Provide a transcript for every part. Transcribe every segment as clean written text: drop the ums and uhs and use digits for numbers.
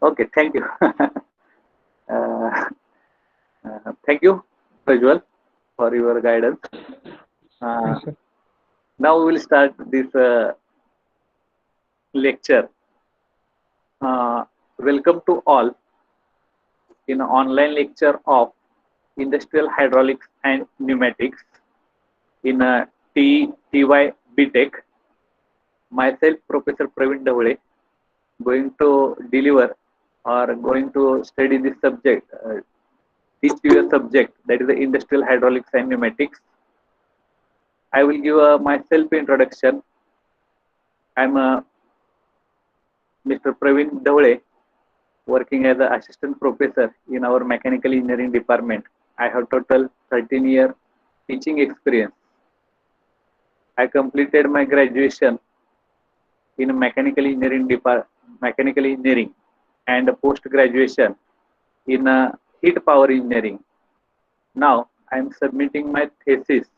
Okay, thank you. Thank you, Prajwal, for your guidance. Uh, Yes, sir. Now we will start this lecture. Uh, Welcome to all in an online lecture of Industrial Hydraulics and Pneumatics in a TY BTech. Myself, Professor Praveen Davule, going to deliver or going to study this subject, teach you a subject that is the Industrial Hydraulics and Pneumatics. I will give my self introduction. I'm Mr. Praveen Davule, working as an assistant professor in our mechanical engineering department. I have total 13-year teaching experience. I completed my graduation in mechanical engineering and post graduation in heat power engineering. Now I am submitting my thesis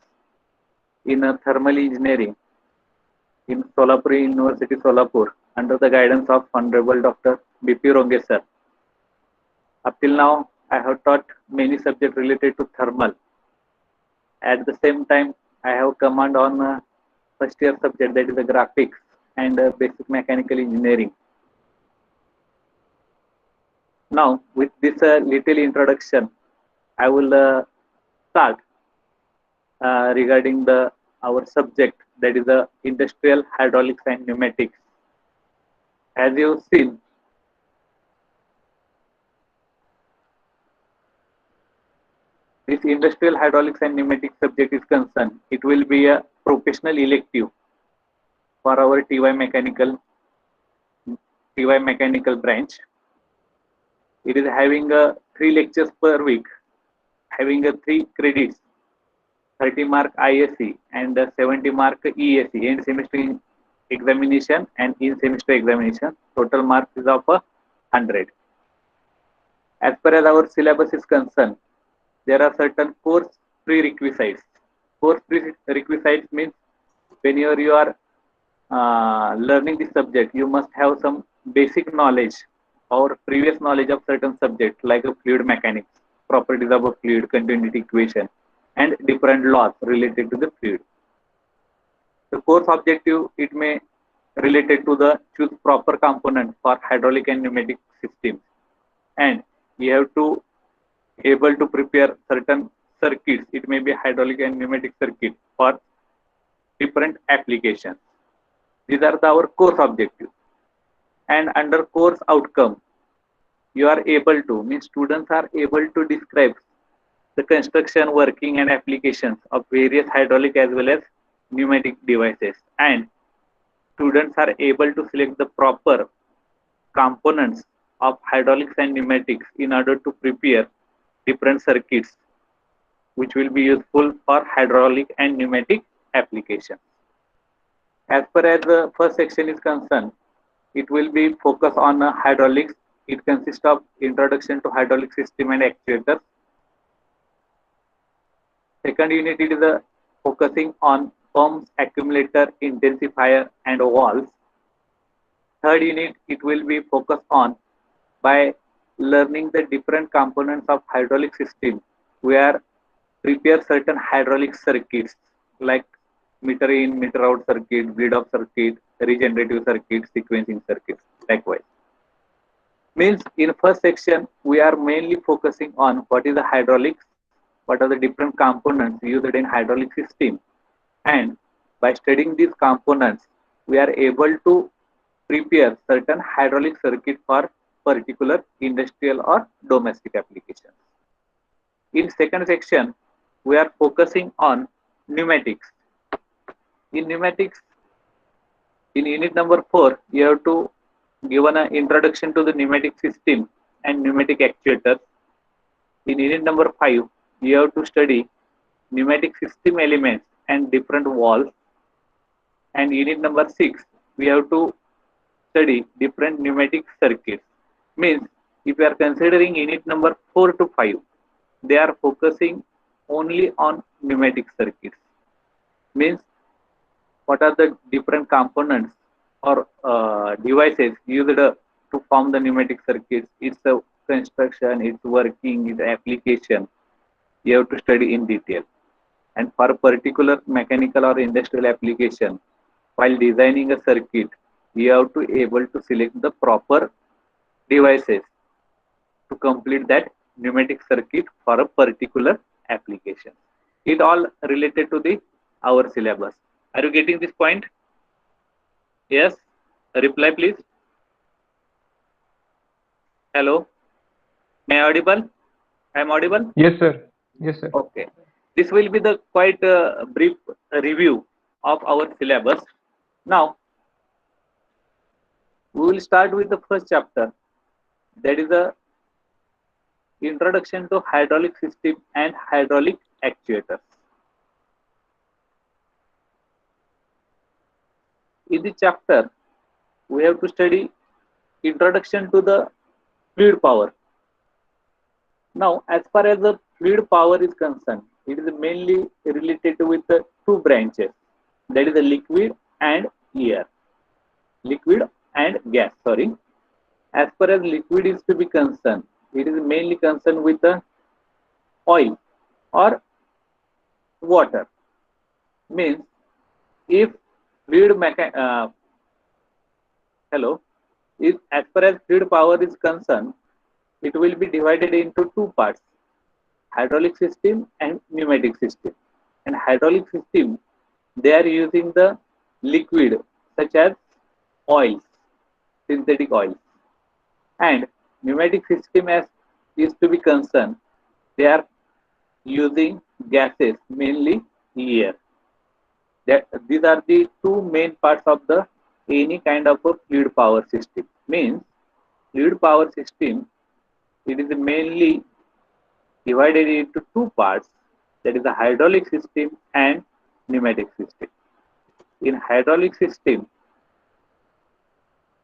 in thermal engineering in Solapur University, Solapur, under the guidance of Honorable Dr. B.P. Ronge sir. Up till now, I have taught many subjects related to thermal. At the same time, I have command on first year subject that is the graphics and basic mechanical engineering. Now, with this little introduction, I will start regarding the our subject that is the industrial hydraulics and pneumatics. As you've seen, this industrial hydraulics and pneumatics subject is concerned, it will be a professional elective for our TY mechanical branch. It is having a 3 lectures per week, having a 3 credits, 30 mark ISE and 70 mark ESE, end semester examination and in semester examination. Total marks is of 100. As far as our syllabus is concerned, there are certain course prerequisites. Course prerequisites means whenever you are learning this subject, you must have some basic knowledge or previous knowledge of certain subject like a fluid mechanics, properties of a fluid, continuity equation, and different laws related to the fluid. The course objective, it may related to the choose proper component for hydraulic and pneumatic systems, and you have to able to prepare certain circuits. It may be hydraulic and pneumatic circuit for different applications. These are our course objectives. And under course outcome, you are able to, means students are able to describe the construction, working, and applications of various hydraulic as well as pneumatic devices. And students are able to select the proper components of hydraulics and pneumatics in order to prepare different circuits which will be useful for hydraulic and pneumatic applications. As far as the first section is concerned, it will be focused on hydraulics. It consists of introduction to hydraulic system and actuators. Second unit, it is focusing on pumps, accumulator, intensifier, and valves. Third unit, it will be focused on by learning the different components of hydraulic system, where prepare certain hydraulic circuits like meter in, meter out circuit, bleed off circuit, regenerative circuit, sequencing circuits. Likewise, means in first section we are mainly focusing on what is the hydraulics, what are the different components used in hydraulic system, and by studying these components, we are able to prepare certain hydraulic circuit for particular industrial or domestic applications. In second section, we are focusing on pneumatics. In pneumatics, in unit number 4, you have to give an introduction to the pneumatic system and pneumatic actuators. In unit number 5, you have to study pneumatic system elements and different valves. And unit number 6, we have to study different pneumatic circuits. Means if we are considering unit number 4 to 5, they are focusing only on pneumatic circuits. Means what are the different components or devices used to to form the pneumatic circuits, its construction, its working, its application, you have to study in detail. And for a particular mechanical or industrial application, while designing a circuit, you have to able to select the proper devices to complete that pneumatic circuit for a particular application. It all related to the our syllabus. Are you getting this point? Yes? Reply please. Hello? Am I audible? I am audible? Yes, sir. Yes, sir. Okay. This will be the quite brief review of our syllabus. Now, we will start with the first chapter, that is the introduction to hydraulic system and hydraulic actuators. In the chapter, we have to study introduction to the fluid power. Now, as far as the fluid power is concerned, it is mainly related with the two branches, that is the liquid and air. Liquid and gas, sorry. As far as liquid is to be concerned, it is mainly concerned with the oil or water. Means if fluid hello, if as far as fluid power is concerned, it will be divided into two parts, hydraulic system and pneumatic system. And hydraulic system, they are using the liquid such as oils, synthetic oils. And pneumatic system as is to be concerned, they are using gases, mainly air. That these are the two main parts of the any kind of a fluid power system. Means fluid power system, it is mainly divided into two parts, that is the hydraulic system and pneumatic system. In hydraulic system,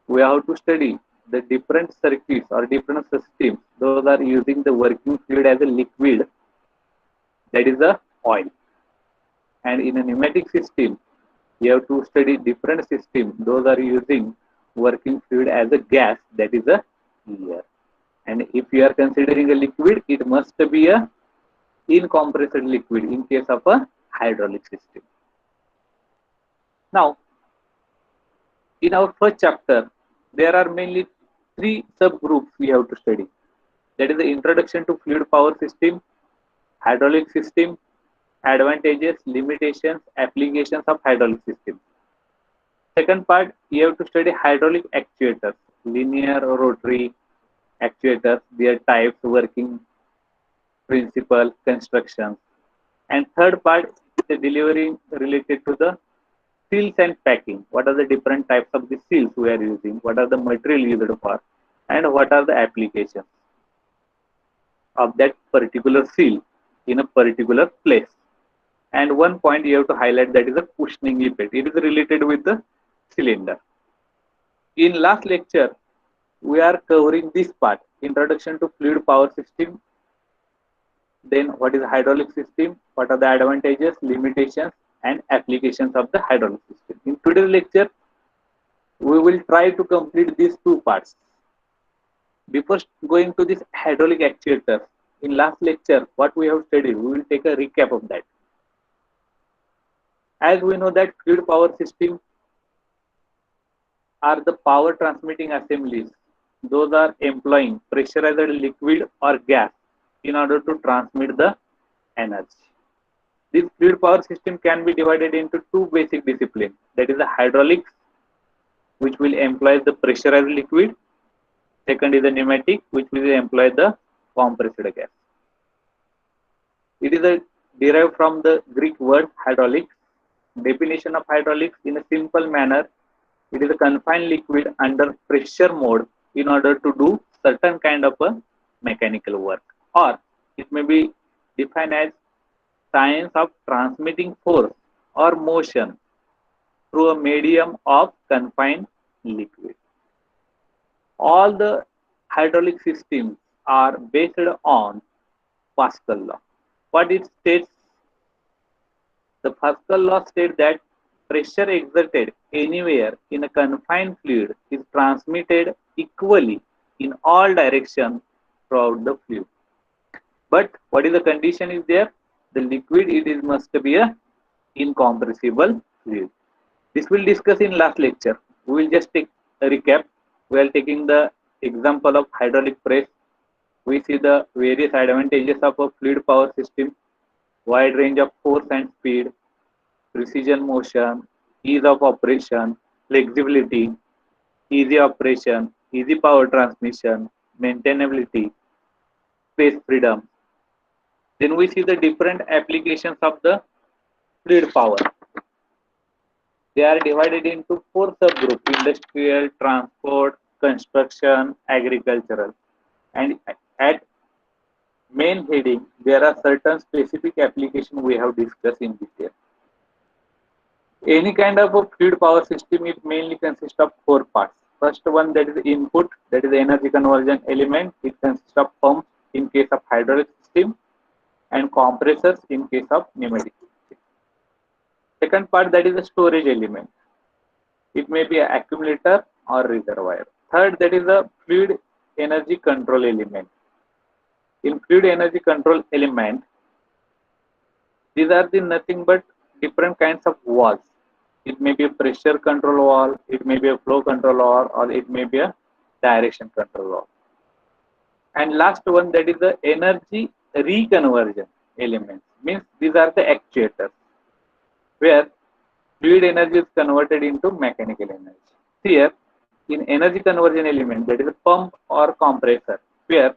we have to study the different circuits or different systems. Those are using the working fluid as a liquid, that is the oil. And in a pneumatic system, you have to study different systems. Those are using working fluid as a gas, that is the air. And if you are considering a liquid, it must be a incompressed liquid in case of a hydraulic system. Now, in our first chapter, there are mainly three subgroups we have to study. That is the introduction to fluid power system, hydraulic system, advantages, limitations, applications of hydraulic system. Second part, you have to study hydraulic actuators, linear or rotary actuators, their types, working principle, construction. And third part, the delivery related to the seals and packing. What are the different types of the seals we are using? What are the material used for? And what are the applications of that particular seal in a particular place? And one point you have to highlight, that is the cushioning effect. It is related with the cylinder. In last lecture, we are covering this part, introduction to fluid power system, then what is hydraulic system, what are the advantages, limitations, and applications of the hydraulic system. In today's lecture, we will try to complete these two parts. Before going to this hydraulic actuator, in last lecture, what we have studied, we will take a recap of that. As we know that fluid power system are the power transmitting assemblies. Those are employing pressurized liquid or gas in order to transmit the energy. This fluid power system can be divided into two basic disciplines. That is the hydraulics, which will employ the pressurized liquid. Second is the pneumatic, which will employ the compressed gas. It is derived from the Greek word hydraulics. Definition of hydraulics in a simple manner: it is a confined liquid under pressure mode in order to do certain kind of a mechanical work, or it may be defined as science of transmitting force or motion through a medium of confined liquid. All the hydraulic systems are based on Pascal law. What it states, the Pascal law states that pressure exerted anywhere in a confined fluid is transmitted equally in all directions throughout the fluid. But what is the condition is there? The liquid it is must be a incompressible fluid. This will discuss in last lecture. We will just take a recap. We are taking the example of hydraulic press. We see the various advantages of a fluid power system, wide range of force and speed, precision motion, ease of operation, flexibility, easy operation, easy power transmission, maintainability, space freedom. Then we see the different applications of the fluid power. They are divided into four subgroups: industrial, transport, construction, agricultural. And at main heading, there are certain specific applications we have discussed in detail. Any kind of a fluid power system, it mainly consists of four parts. First one, that is input, that is the energy conversion element. It consists of pumps in case of hydraulic system and compressors in case of pneumatic system. Second part, that is the storage element. It may be an accumulator or reservoir. Third, that is the fluid energy control element. In fluid energy control element, these are the nothing but different kinds of valves. It may be a pressure control valve, it may be a flow control valve, or it may be a direction control valve. And last one, that is the energy reconversion element. Means these are the actuators where fluid energy is converted into mechanical energy. Here, in energy conversion element, that is a pump or compressor, where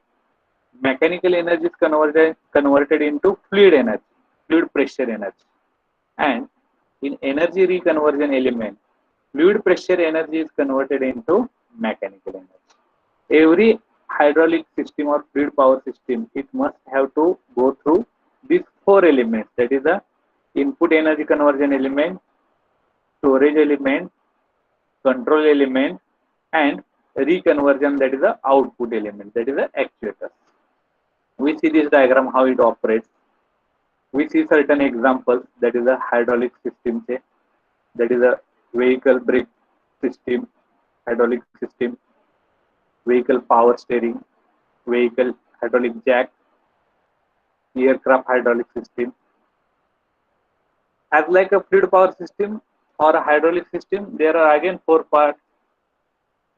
mechanical energy is converted into fluid energy, fluid pressure energy. And in energy reconversion element, fluid pressure energy is converted into mechanical energy. Every hydraulic system or fluid power system, it must have to go through these four elements. That is the input energy conversion element, storage element, control element, and reconversion, that is the output element, that is the actuator. We see this diagram how it operates. We see certain examples, that is a hydraulic system, say, that is a vehicle brake system, hydraulic system, vehicle power steering, vehicle hydraulic jack, aircraft hydraulic system. As like a fluid power system or a hydraulic system, there are again four parts: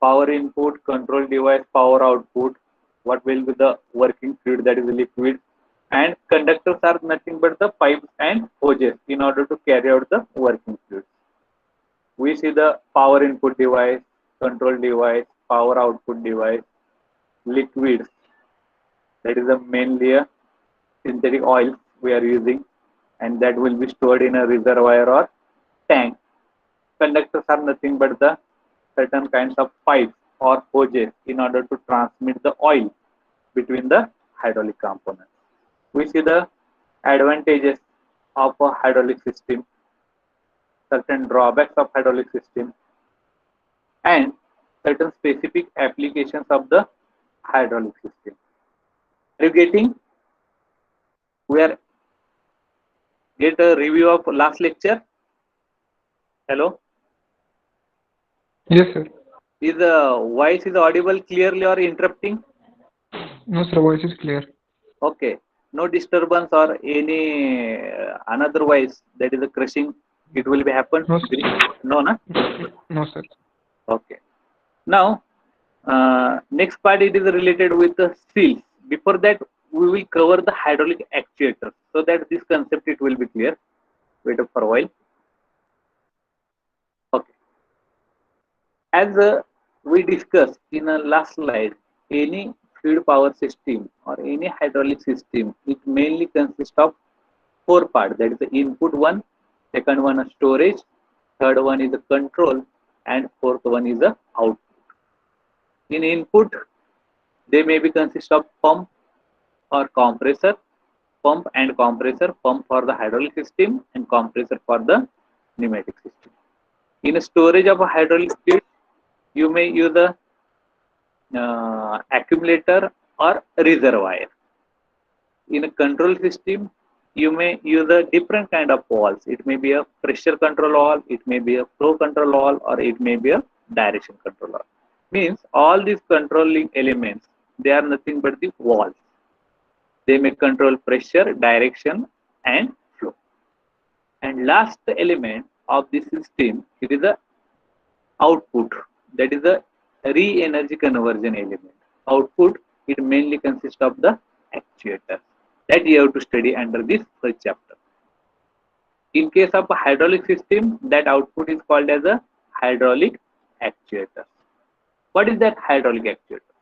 power input, control device, power output, what will be the working fluid, that is liquid, and conductors are nothing but the pipes and hoses in order to carry out the working fluid. We see the power input device, control device, power output device, liquids, that is the mainly a synthetic oil we are using, and that will be stored in a reservoir or tank. Conductors are nothing but the certain kinds of pipes or hoses in order to transmit the oil between the hydraulic components. We see the advantages of a hydraulic system, certain drawbacks of hydraulic system, and certain specific applications of the hydraulic system. Are you getting? We are get a review of last lecture. Hello. Yes, sir. Is the voice is audible clearly or interrupting? No, sir. Voice is clear. Okay. No disturbance or any another voice, that is a crushing. It will be happen. No, sir. No, na? No, sir. Okay. Now, next part it is related with the seals. Before that, we will cover the hydraulic actuators, so that this concept it will be clear. Wait for a while. Okay. As we discussed in a last slide, any fluid power system or any hydraulic system, it mainly consists of four parts. That is the input one, second one is storage, third one is the control, and fourth one is the output. In input, they may be consist of pump or compressor, pump and compressor, pump for the hydraulic system and compressor for the pneumatic system. In a storage of a hydraulic fluid, you may use a accumulator or reservoir. In a control system, you may use a different kind of valves. It may be a pressure control valve, it may be a flow control valve, or it may be a direction control valve. Means all these controlling elements, they are nothing but the valves. They may control pressure, direction, and flow. And last element of the system, it is the output. That is the re-energy conversion element. Output, it mainly consists of the actuator that you have to study under this first chapter. In case of a hydraulic system, that output is called as a hydraulic actuator. What is that hydraulic actuator?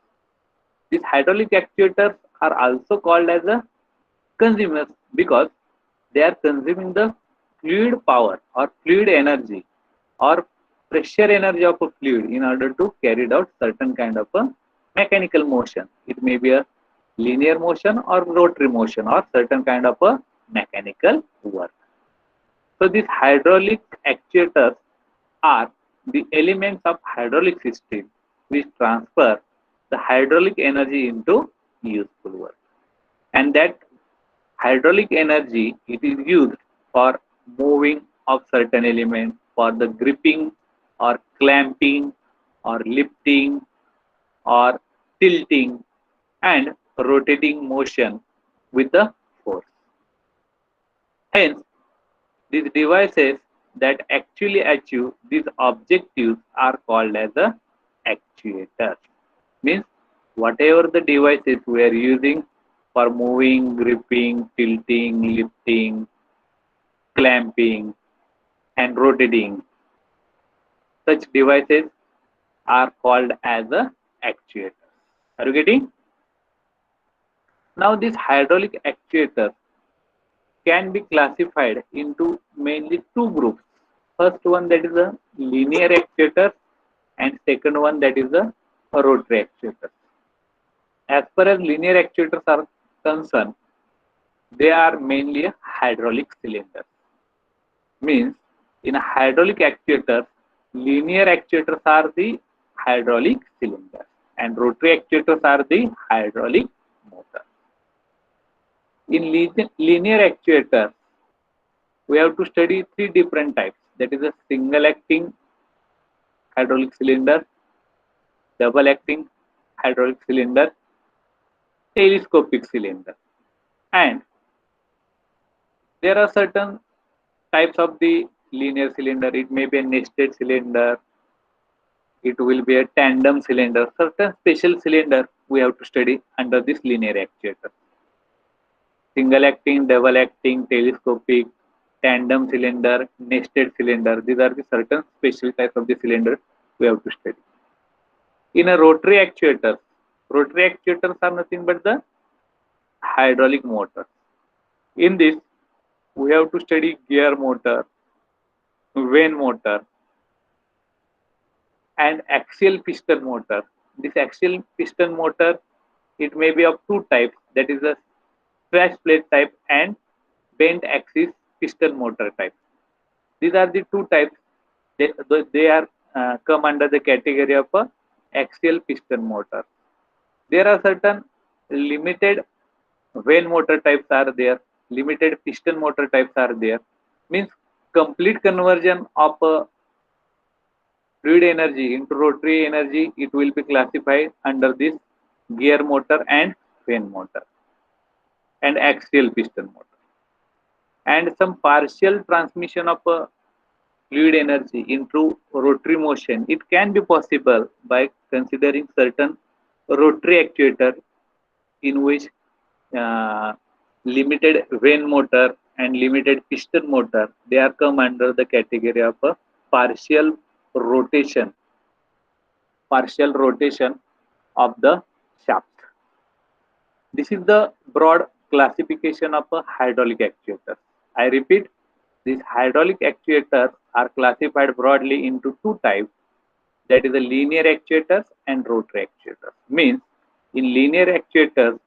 These hydraulic actuators are also called as a consumers because they are consuming the fluid power or fluid energy or pressure energy of a fluid in order to carry out certain kind of a mechanical motion. It may be a linear motion or rotary motion or certain kind of a mechanical work. So these hydraulic actuators are the elements of hydraulic system which transfer the hydraulic energy into useful work. And that hydraulic energy, it is used for moving of certain element, for the gripping or clamping or lifting or tilting and rotating motion with the force. Hence, these devices that actually achieve these objectives are called as a actuator. Means whatever the devices we are using for moving, gripping, tilting, lifting, clamping, and rotating, such devices are called as a actuator. Are you getting? Now, this hydraulic actuator can be classified into mainly two groups. First one, that is a linear actuator, and second one, that is a rotary actuator. As far as linear actuators are concerned, they are mainly a hydraulic cylinder. Means in a hydraulic actuator, linear actuators are the hydraulic cylinder and rotary actuators are the hydraulic motor. In linear actuator, we have to study three different types. That is a single acting hydraulic cylinder, double acting hydraulic cylinder, telescopic cylinder. And there are certain types of the linear cylinder. It may be a nested cylinder, it will be a tandem cylinder. Certain special cylinder we have to study under this linear actuator. Single acting, double acting, telescopic, tandem cylinder, nested cylinder. These are the certain special types of the cylinder we have to study. In a rotary actuator, rotary actuators are nothing but the hydraulic motor. In this, we have to study gear motor, vane motor, and axial piston motor. This axial piston motor, it may be of two types. That is a scratch plate type and bent axis piston motor type. These are the two types. They are come under the category of a axial piston motor. There are certain limited vane motor types are there, limited piston motor types are there. Means complete conversion of fluid energy into rotary energy, it will be classified under this gear motor and vane motor and axial piston motor. And some partial transmission of fluid energy into rotary motion, it can be possible by considering certain rotary actuator in which limited vane motor and limited piston motor, they are come under the category of a partial rotation of the shaft. This is the broad classification of a hydraulic actuator. I repeat, these hydraulic actuators are classified broadly into two types, that is the linear actuators and rotary actuators. Means in linear actuators,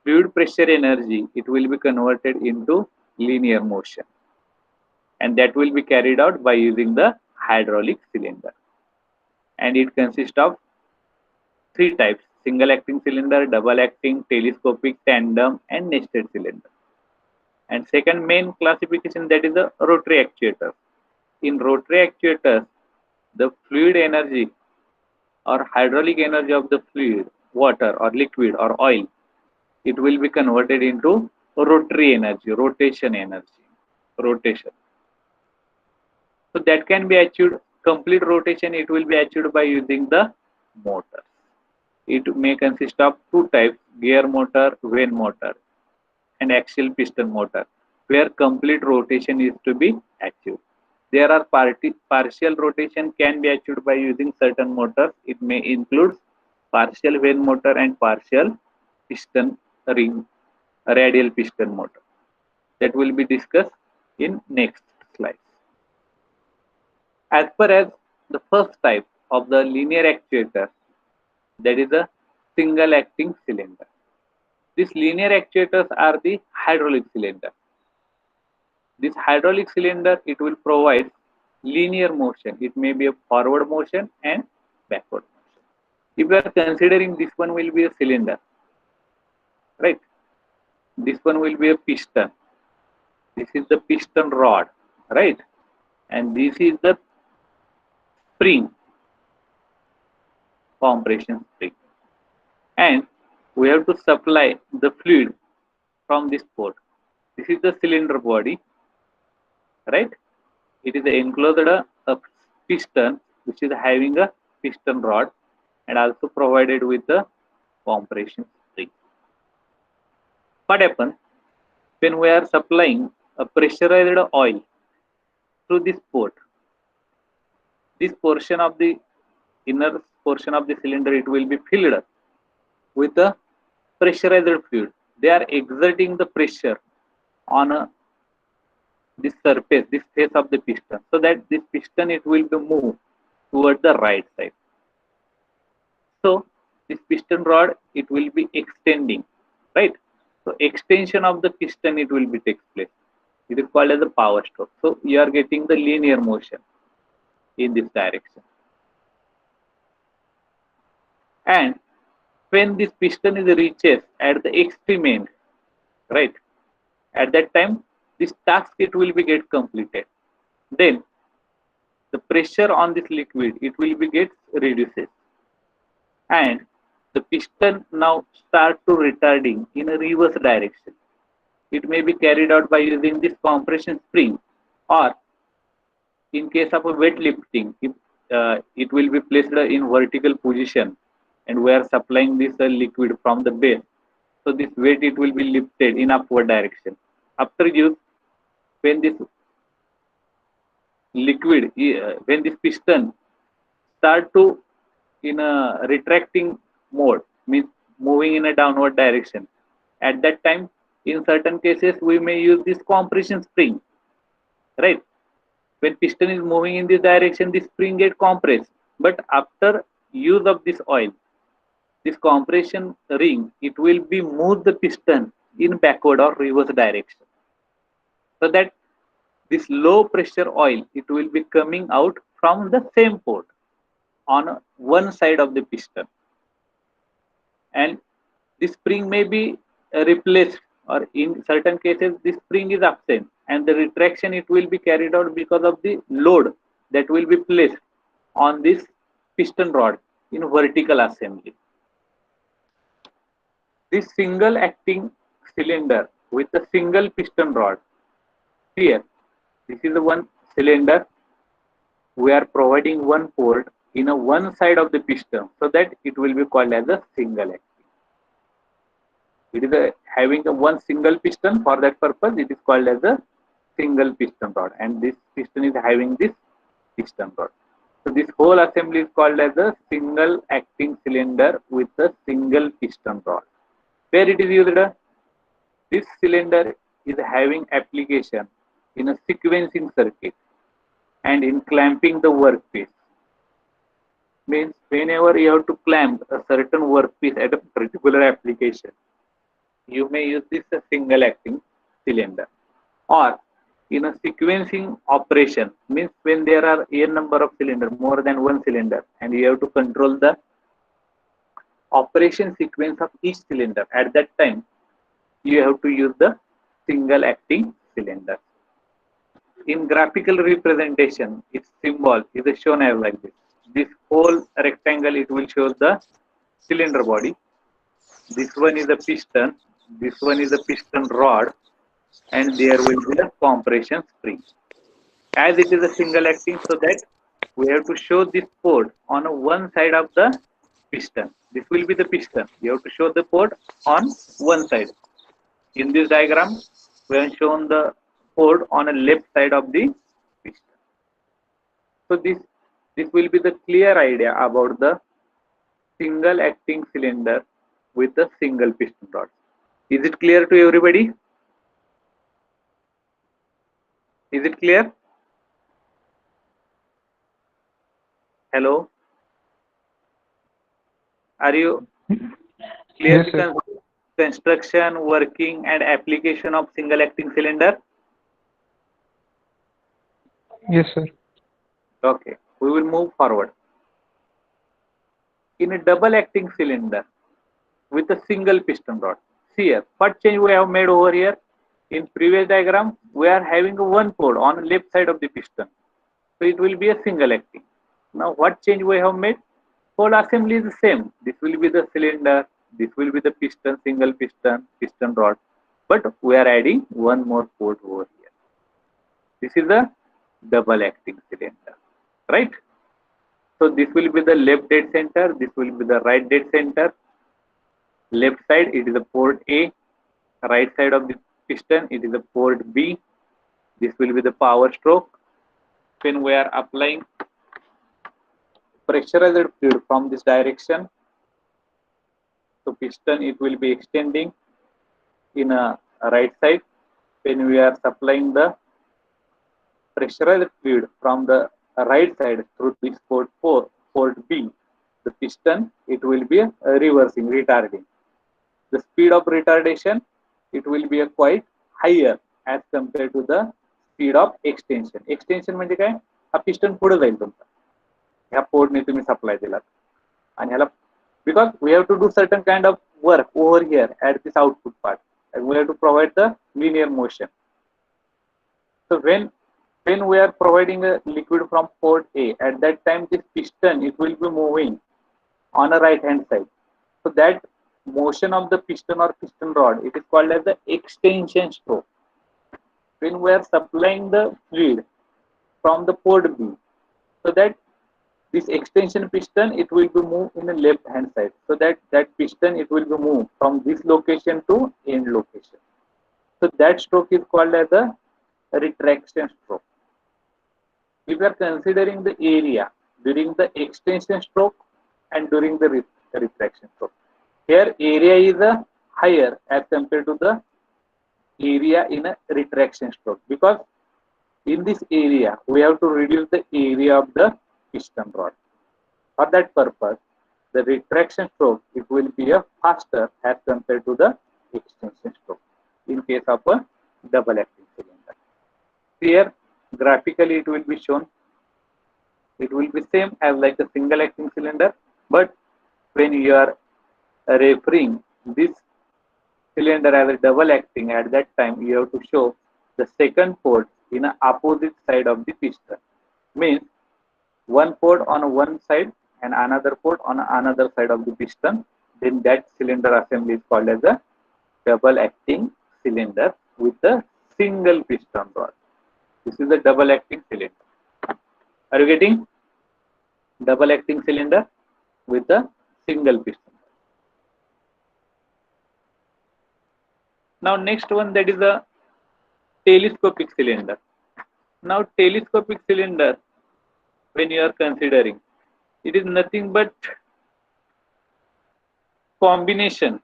fluid pressure energy, it will be converted into linear motion, and that will be carried out by using the hydraulic cylinder. And it consists of three types: single acting cylinder, double acting, telescopic, tandem, and nested cylinder. And second main classification, that is the rotary actuator. In rotary actuators, the fluid energy or hydraulic energy of the fluid, water or liquid or oil, it will be converted into rotary energy, rotation energy, rotation. So that can be achieved, complete rotation, it will be achieved by using the motor. It may consist of two types, gear motor, vane motor, and axial piston motor, where complete rotation is to be achieved. There are partial rotation can be achieved by using certain motors. It may include partial vane motor and partial piston ring, radial piston motor. That will be discussed in next slide. As far as the first type of the linear actuator, that is a single acting cylinder. These linear actuators are the hydraulic cylinder. This hydraulic cylinder, it will provide linear motion. It may be a forward motion and backward motion. If we are considering this one will be a cylinder, right? This one will be a piston. This is the piston rod, right? And this is the spring, compression spring. And we have to supply the fluid from this port. This is the cylinder body, right? It is enclosed a piston which is having a piston rod and also provided with the compression spring. What happens when we are supplying a pressurized oil through this port? This portion of the inner portion of the cylinder, it will be filled with a pressurized fluid. They are exerting the pressure on this surface, this face of the piston, so that this piston, it will be moved toward the right side. So this piston rod, it will be extending, right? So extension of the piston, it will be takes place. It is called as a power stroke. So you are getting the linear motion in this direction. And when this piston is reaches at the extreme end, right? At that time, this task, it will be get completed. Then the pressure on this liquid, it will be get reduces, and the piston now start to retarding in a reverse direction. It may be carried out by using this compression spring, or in case of a wet lifting, it will be placed in vertical position, and we are supplying this liquid from the base. So this weight, it will be lifted in upward direction. After use, when this liquid, when this piston start to in a retracting mode, means moving in a downward direction, at that time, in certain cases, we may use this compression spring, right? When piston is moving in this direction, this spring get compressed. But after use of this oil, this compression ring, it will be move the piston in backward or reverse direction, so that this low pressure oil, it will be coming out from the same port on one side of the piston, and this spring may be replaced, or in certain cases this spring is absent, and the retraction, it will be carried out because of the load that will be placed on this piston rod in vertical assembly. This single acting cylinder with a single piston rod, here this is the one cylinder, we are providing one port in a one side of the piston, so that it will be called as a single acting. It is having a one single piston. For that purpose, it is called as a single piston rod, and this piston is having this piston rod. So this whole assembly is called as a single acting cylinder with a single piston rod. Where it is used? This cylinder is having application in a sequencing circuit and in clamping the workpiece. Means whenever you have to clamp a certain workpiece at a particular application, you may use this single acting cylinder. Or in a sequencing operation, means when there are n number of cylinders, more than one cylinder, and you have to control the operation sequence of each cylinder, at that time you have to use the single acting cylinder. In graphical representation, its symbol is shown as like this. This whole rectangle, it will show the cylinder body. This one is a piston, this one is a piston rod, and there will be a compression spring. As it is a single acting, so that we have to show this port on one side of the piston. This will be the piston. You have to show the port on one side. In this diagram, we have shown the port on a left side of the piston. So this will be the clear idea about the single acting cylinder with a single piston rod. Is it clear to everybody? Is it clear? Hello? Are you clear Yes, sir. to construction, working and application of single acting cylinder? Yes, sir. Okay, we will move forward. In a double acting cylinder with a single piston rod, see here, what change we have made over here? In previous diagram, we are having one port on the left side of the piston. So it will be a single acting. Now what change we have made? Whole assembly is the same. This will be the cylinder, this will be the piston, single piston, piston rod. But we are adding one more port over here. This is a double acting cylinder, right? So this will be the left dead center, this will be the right dead center. Left side, it is a port A. Right side of the piston, it is a port B. This will be the power stroke. When we are applying pressurized fluid from this direction, so piston, it will be extending in a right side. When we are supplying the pressurized fluid from the right side through this port B, the piston, it will be reversing, retarding. The speed of retardation, it will be quite higher as compared to the speed of extension. Extension म्हणजे काय? हा piston पुढे जाईल तुमचा. ह्या पोर्टने तुम्ही supply दिलात. आणि ह्याला because we have to do certain kind of work over here at this output part, and we have to provide the linear motion. So when we are providing a liquid from port A, at that time this piston, it will be moving on a right hand side. So that motion of the piston or piston rod, it is called as the extension stroke. When we are supplying the fluid from the port B, so that this extension piston, it will be moved in the left hand side. So that piston, it will be moved from this location to end location. So that stroke is called as the retraction stroke. If we are considering the area during the extension stroke and during the retraction stroke, here area is higher as compared to the area in a retraction stroke, because in this area we have to reduce the area of the piston rod. For that purpose, the retraction stroke, it will be a faster as compared to the extension stroke in case of a double acting cylinder. Here graphically it will be shown. It will be same as like a single acting cylinder, but when you are referring this cylinder as a double acting, at that time you have to show the second port in a opposite side of the piston. Means one port on one side and another port on another side of the piston. Then that cylinder assembly is called as a double acting cylinder with a single piston rod. This is a double acting cylinder. Are you getting? Double acting cylinder with a single piston. Now next one, that is a telescopic cylinder. Now telescopic cylinder, when you are considering, it is nothing but combination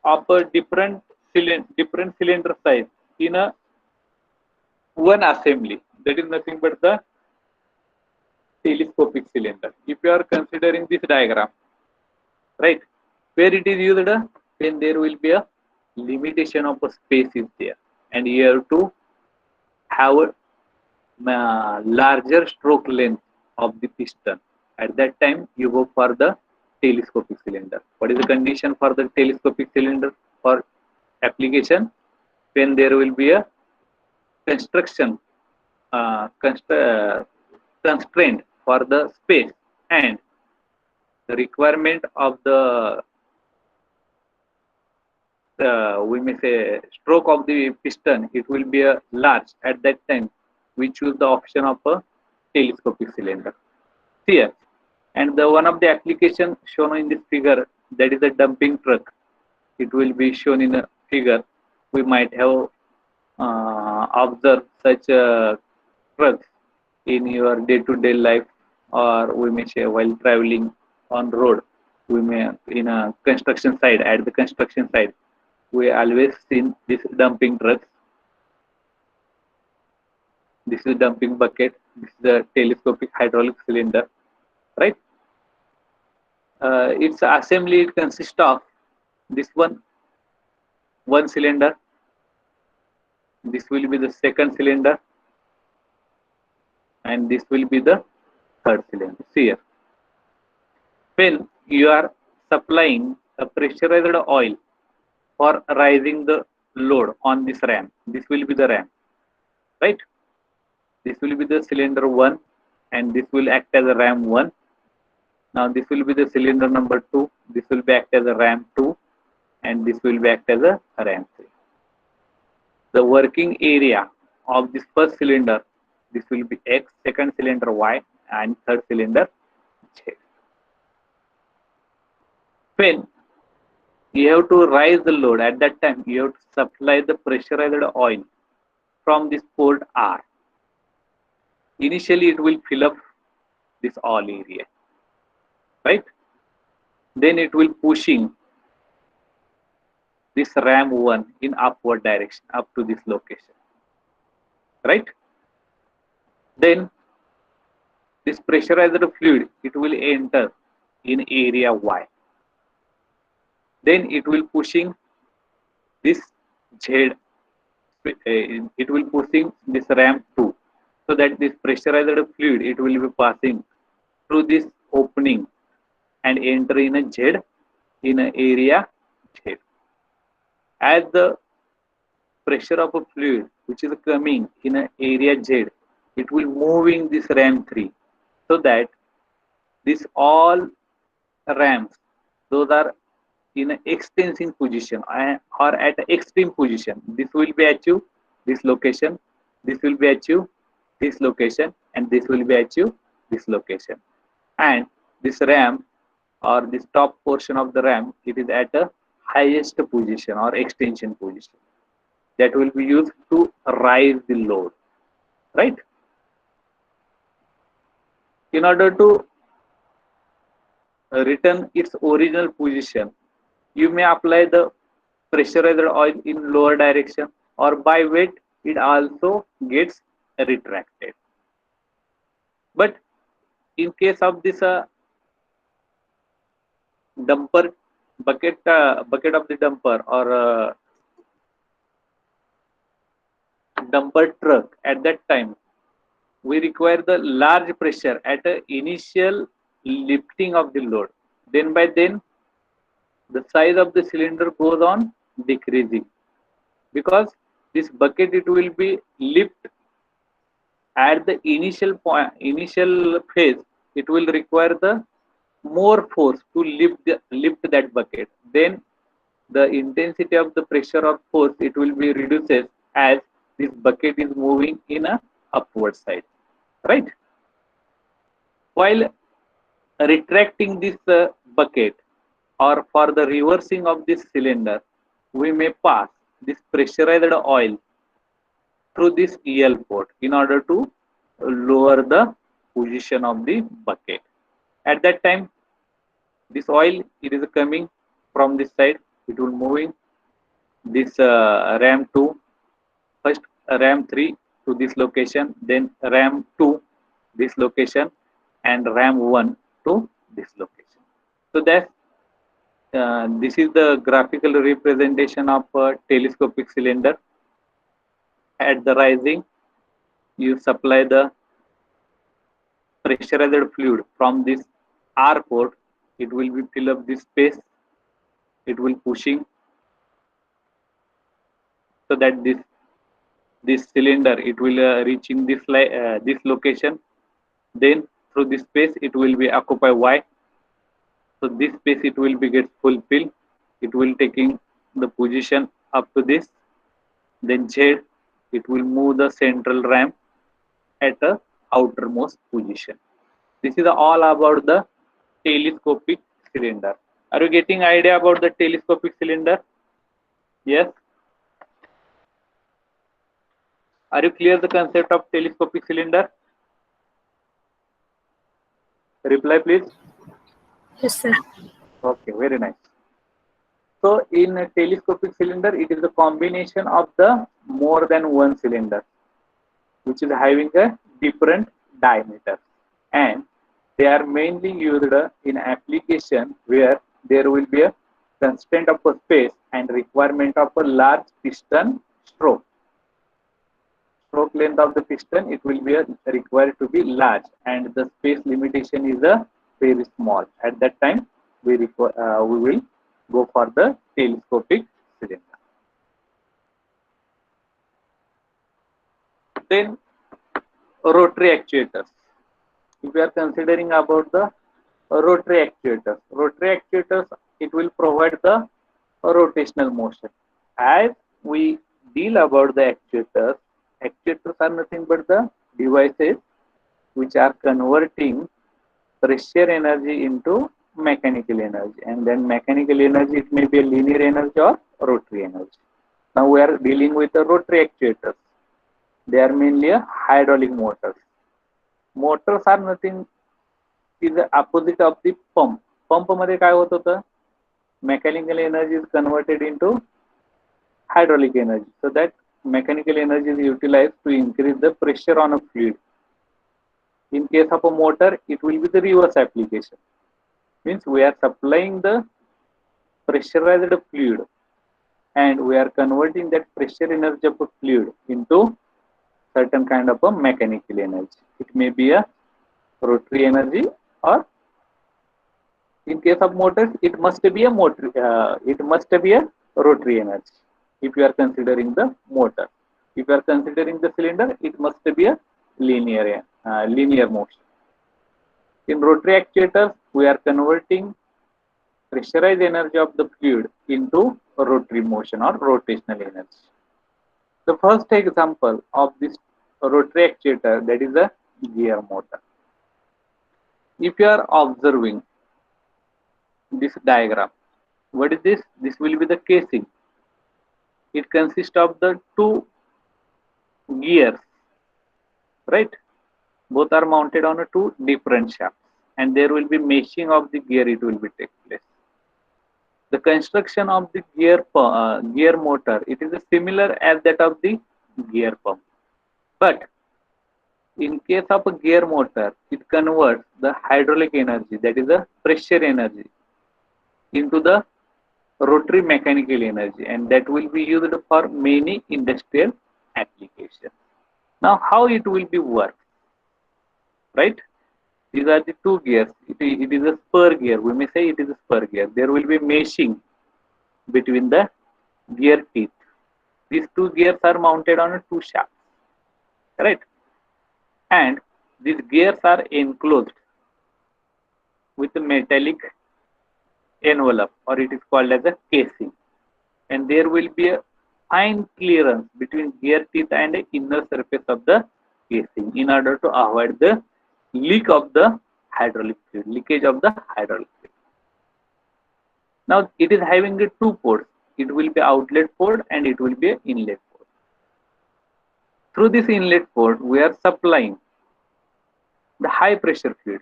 of a different cylinder size in a one assembly. That is nothing but the telescopic cylinder. If you are considering this diagram, right, where it is used, when there will be a limitation of a space is there, and you have to have a larger stroke length of the piston. At that time, you go for the telescopic cylinder. What is the condition for the telescopic cylinder for application? when there will be a construction uh, const- uh, constraint for the space, and the requirement of the we may say stroke of the piston, it will be a large. At that time we choose the option of a telescopic cylinder here. And the one of the application shown in this figure, that is a dumping truck, it will be shown in a figure. We might have observed such trucks in your day-to-day life, or we may say while traveling on road. We may in a construction site, at the construction site we always seen this dumping trucks. This is dumping bucket, this is a telescopic hydraulic cylinder, right? Its assembly, it consists of this one cylinder, this will be the second cylinder, and this will be the third cylinder. See here, when you are supplying a pressurized oil for rising the load on this ram, this will be the ram, right? This will be the cylinder 1, and this will act as a ram 1. Now this will be the cylinder number 2, this will be act as a ram 2, and this will be act as a ram 3. The working area of this first cylinder, this will be X, second cylinder Y, and third cylinder Z. When you have to rise the load, at that time you have to supply the pressurized oil from this port R. Initially it will fill up this all area, right? Then it will pushing this ram 1 in upward direction up to this location, right? Then this pressurized fluid, it will enter in area Y. Then it will pushing this Z, it will pushing this ram 2, so that this pressurized fluid, it will be passing through this opening and enter in a Z, in an area Z. As the pressure of a fluid which is coming in an area Z, it will moving this ram 3, so that this all rams, those are in an extensing position or at an extreme position. This will be achieved this location, this will be achieved this location, and this will be achieved this location. And this ram, or this top portion of the ram, it is at a highest position or extension position, that will be used to rise the load, right? In order to return its original position, you may apply the pressurized oil in lower direction, or by weight it also gets retracted. But in case of this dumper bucket of the dumper, or dumper truck, at that time we require the large pressure at the initial lifting of the load. Then by then the size of the cylinder goes on decreasing, because this bucket, it will be lift at the initial point, initial phase. It will require the more force to lift that bucket. Then the intensity of the pressure or force, it will be reduces as this bucket is moving in a upward side, right? While retracting this bucket, or for the reversing of this cylinder, we may pass this pressurized oil through this EL port in order to lower the position of the bucket. At that time, this oil, it is coming from this side, it will moving this ram 2, first ram 3 to this location, then ram 2 this location, and ram 1 to this location. So that this is the graphical representation of a telescopic cylinder. At the rising, you supply the pressurized fluid from this R port, it will be fill up this space, it will pushing so that this cylinder it will reaching this location, then through this space it will be occupy y, so this space it will be get fulfilled, it will taking the position up to this, then z it will move the central ramp at the outermost position. This is all about the telescopic cylinder. Are you getting idea about the telescopic cylinder? Yes. Are you clear the concept of telescopic cylinder? Reply please. Yes, sir. Okay, very nice. So in a telescopic cylinder, it is a combination of the more than one cylinder, which is having a different diameter, and they are mainly used in application where there will be a constraint of a space and requirement of a large piston stroke. Stroke length of the piston it will be required to be large, and the space limitation is a very small. At that time, we will go for the telescopic cylinder. Then rotary actuators. If we are considering about the rotary actuators it will provide the rotational motion. As we deal about the actuators are nothing but the devices which are converting pressure energy into mechanical energy, and then mechanical energy it may be a linear energy or rotary energy. Now we are dealing with the rotary actuators. They are mainly a hydraulic motors. Motors are nothing is the opposite of the pump. Pump मध्ये काय होत होतं? Mechanical energy is converted into hydraulic energy, so that mechanical energy is utilized to increase the pressure on a fluid. In case of a motor, it will be the reverse application. Means we are supplying the pressurized fluid and we are converting that pressure energy of a fluid into certain kind of a mechanical energy. It may be a rotary energy, or in case of motors it must be a rotary energy. If you are considering the motor, if you are considering the cylinder, it must be a linear motion. In rotary actuators, we are converting pressurized energy of the fluid into rotary motion or rotational energy. The first example of this rotary actuator, that is a gear motor. If you are observing this diagram, what is this? This will be the casing. It consists of the two gears, right? Both are mounted on two different shafts, and there will be meshing of the gear. It will be take place. The construction of the gear motor it is similar as that of the gear pump, but in case of a gear motor, it converts the hydraulic energy, that is the pressure energy, into the rotary mechanical energy, and that will be used for many industrial applications. Now, how it will be work, right? These are the two gears. It is a spur gear. We may say it is a spur gear. There will be meshing between the gear teeth. These two gears are mounted on two shafts, right? And these gears are enclosed with a metallic envelope, or it is called as a casing, and there will be a fine clearance between gear teeth and the inner surface of the casing in order to avoid the leak of the hydraulic fluid, leakage of the hydraulic fluid. Now it is having the two ports. It will be outlet port and it will be an inlet port. Through this inlet port, we are supplying the high pressure fluid.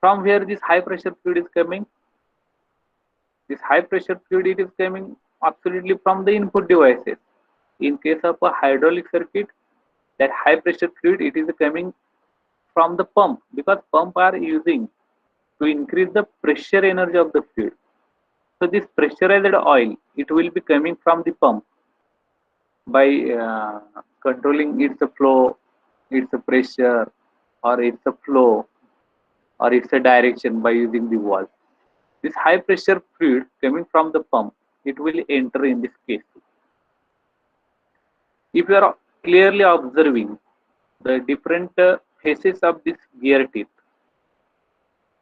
From where this high pressure fluid is coming? This high pressure fluid it is coming absolutely from the input devices. In case of a hydraulic circuit, that high pressure fluid it is coming from the pump, because pump are using to increase the pressure energy of the fluid. So this pressurized oil it will be coming from the pump by controlling its flow, its pressure, or its flow, or its direction by using the valve. This high pressure fluid coming from the pump, it will enter in this casing. If you are clearly observing the different phases of this gear teeth,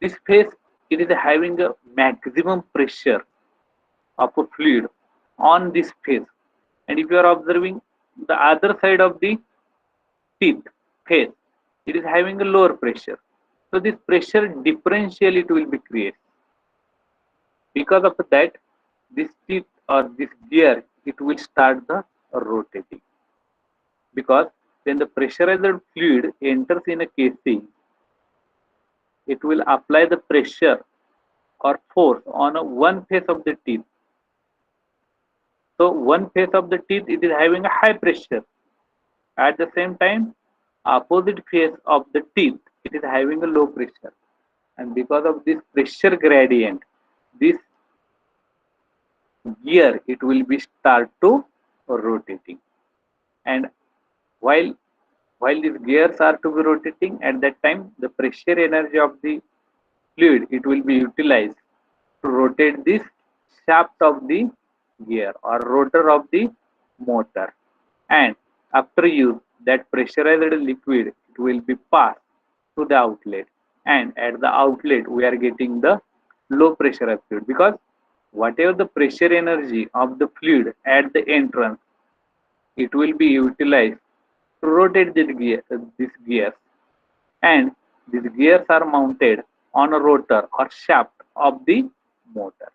this phase, it is having a maximum pressure of a fluid on this phase, and if you are observing the other side of the teeth phase, it is having a lower pressure. So this pressure differential it will be created. Because of that, this teeth or this gear it will start the rotating. Because when the pressurized fluid enters in a casing, it will apply the pressure or force on one face of the teeth. So one face of the teeth it is having a high pressure. At the same time, opposite face of the teeth it is having a low pressure. And because of this pressure gradient, this gear it will be start to rotating. And while these gears are to be rotating, at that time the pressure energy of the fluid it will be utilized to rotate this shaft of the gear or rotor of the motor. And after use, that pressurized liquid it will be passed to the outlet, and at the outlet we are getting the low pressure fluid, because whatever the pressure energy of the fluid at the entrance, it will be utilized to rotate this gears, and these gears are mounted on a rotor or shaft of the motor,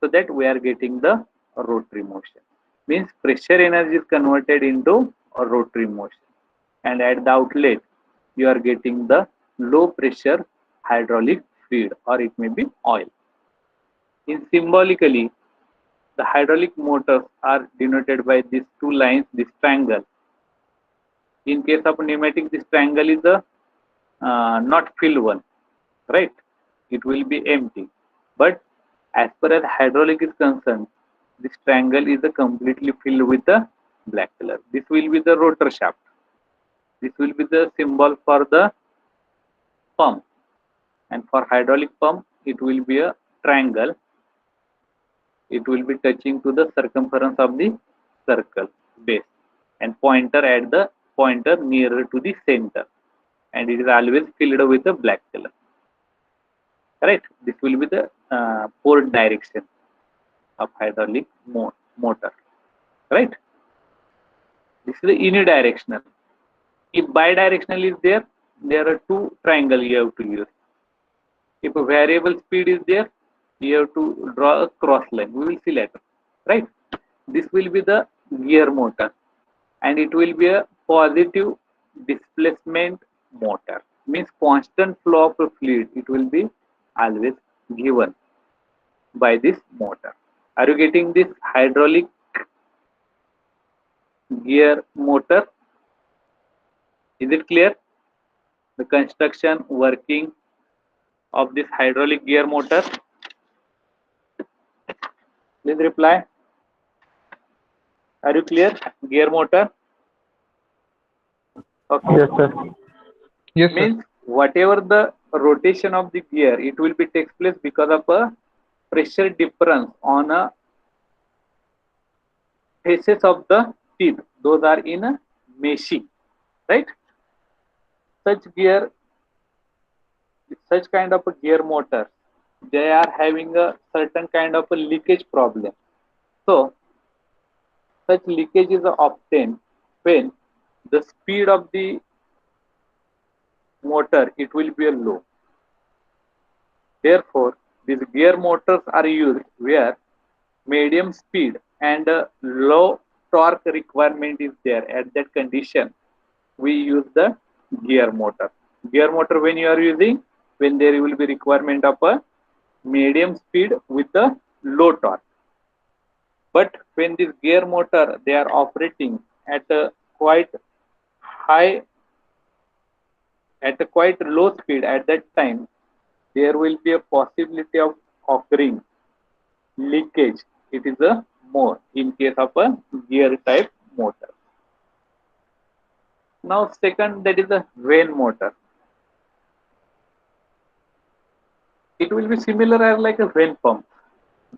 so that we are getting the rotary motion. Means pressure energy is converted into a rotary motion, and at the outlet you are getting the low pressure hydraulic fluid, or it may be oil. In symbolically, the hydraulic motors are denoted by these two lines, this triangle. In case of pneumatic, this triangle is a not filled one, right? It will be empty. But as far as hydraulic is concerned, this triangle is a completely filled with the black color. This will be the rotor shaft. This will be the symbol for the pump. And for hydraulic pump, it will be a triangle. It will be touching to the circumference of the circle base, and pointer at the pointer nearer to the center, and it is always filled with a black color. Right? This will be the port direction of hydraulic motor. Right? This is the unidirectional. If bidirectional is there, there are two triangles you have to use. If a variable speed is there, you have to draw a cross line. We will see later. Right? This will be the gear motor, and it will be a positive displacement motor. Means constant flow of fluid it will be always given by this motor. Are you getting this hydraulic gear motor? Is it clear? The construction working of this hydraulic gear motor? Please reply. Are you clear? Gear motor? Okay. Yes, sir. Yes, sir. Means whatever the rotation of the gear, it will be takes place because of a pressure difference on a faces of the teeth. Those are in a meshing, right? Such kind of a gear motor, they are having a certain kind of a leakage problem. So such leakage is obtained when the speed of the motor it will be low. Therefore, these gear motors are used where medium speed and low torque requirement is there. At that condition, we use the gear motor. Gear motor when you are using, when there will be requirement of a medium speed with a low torque. But when this gear motor they are operating at a quite high, at a quite low speed, at that time there will be a possibility of occurring leakage. It is a more in case of a gear type motor. Now second, that is a vane motor. It will be similar as like a vane pump.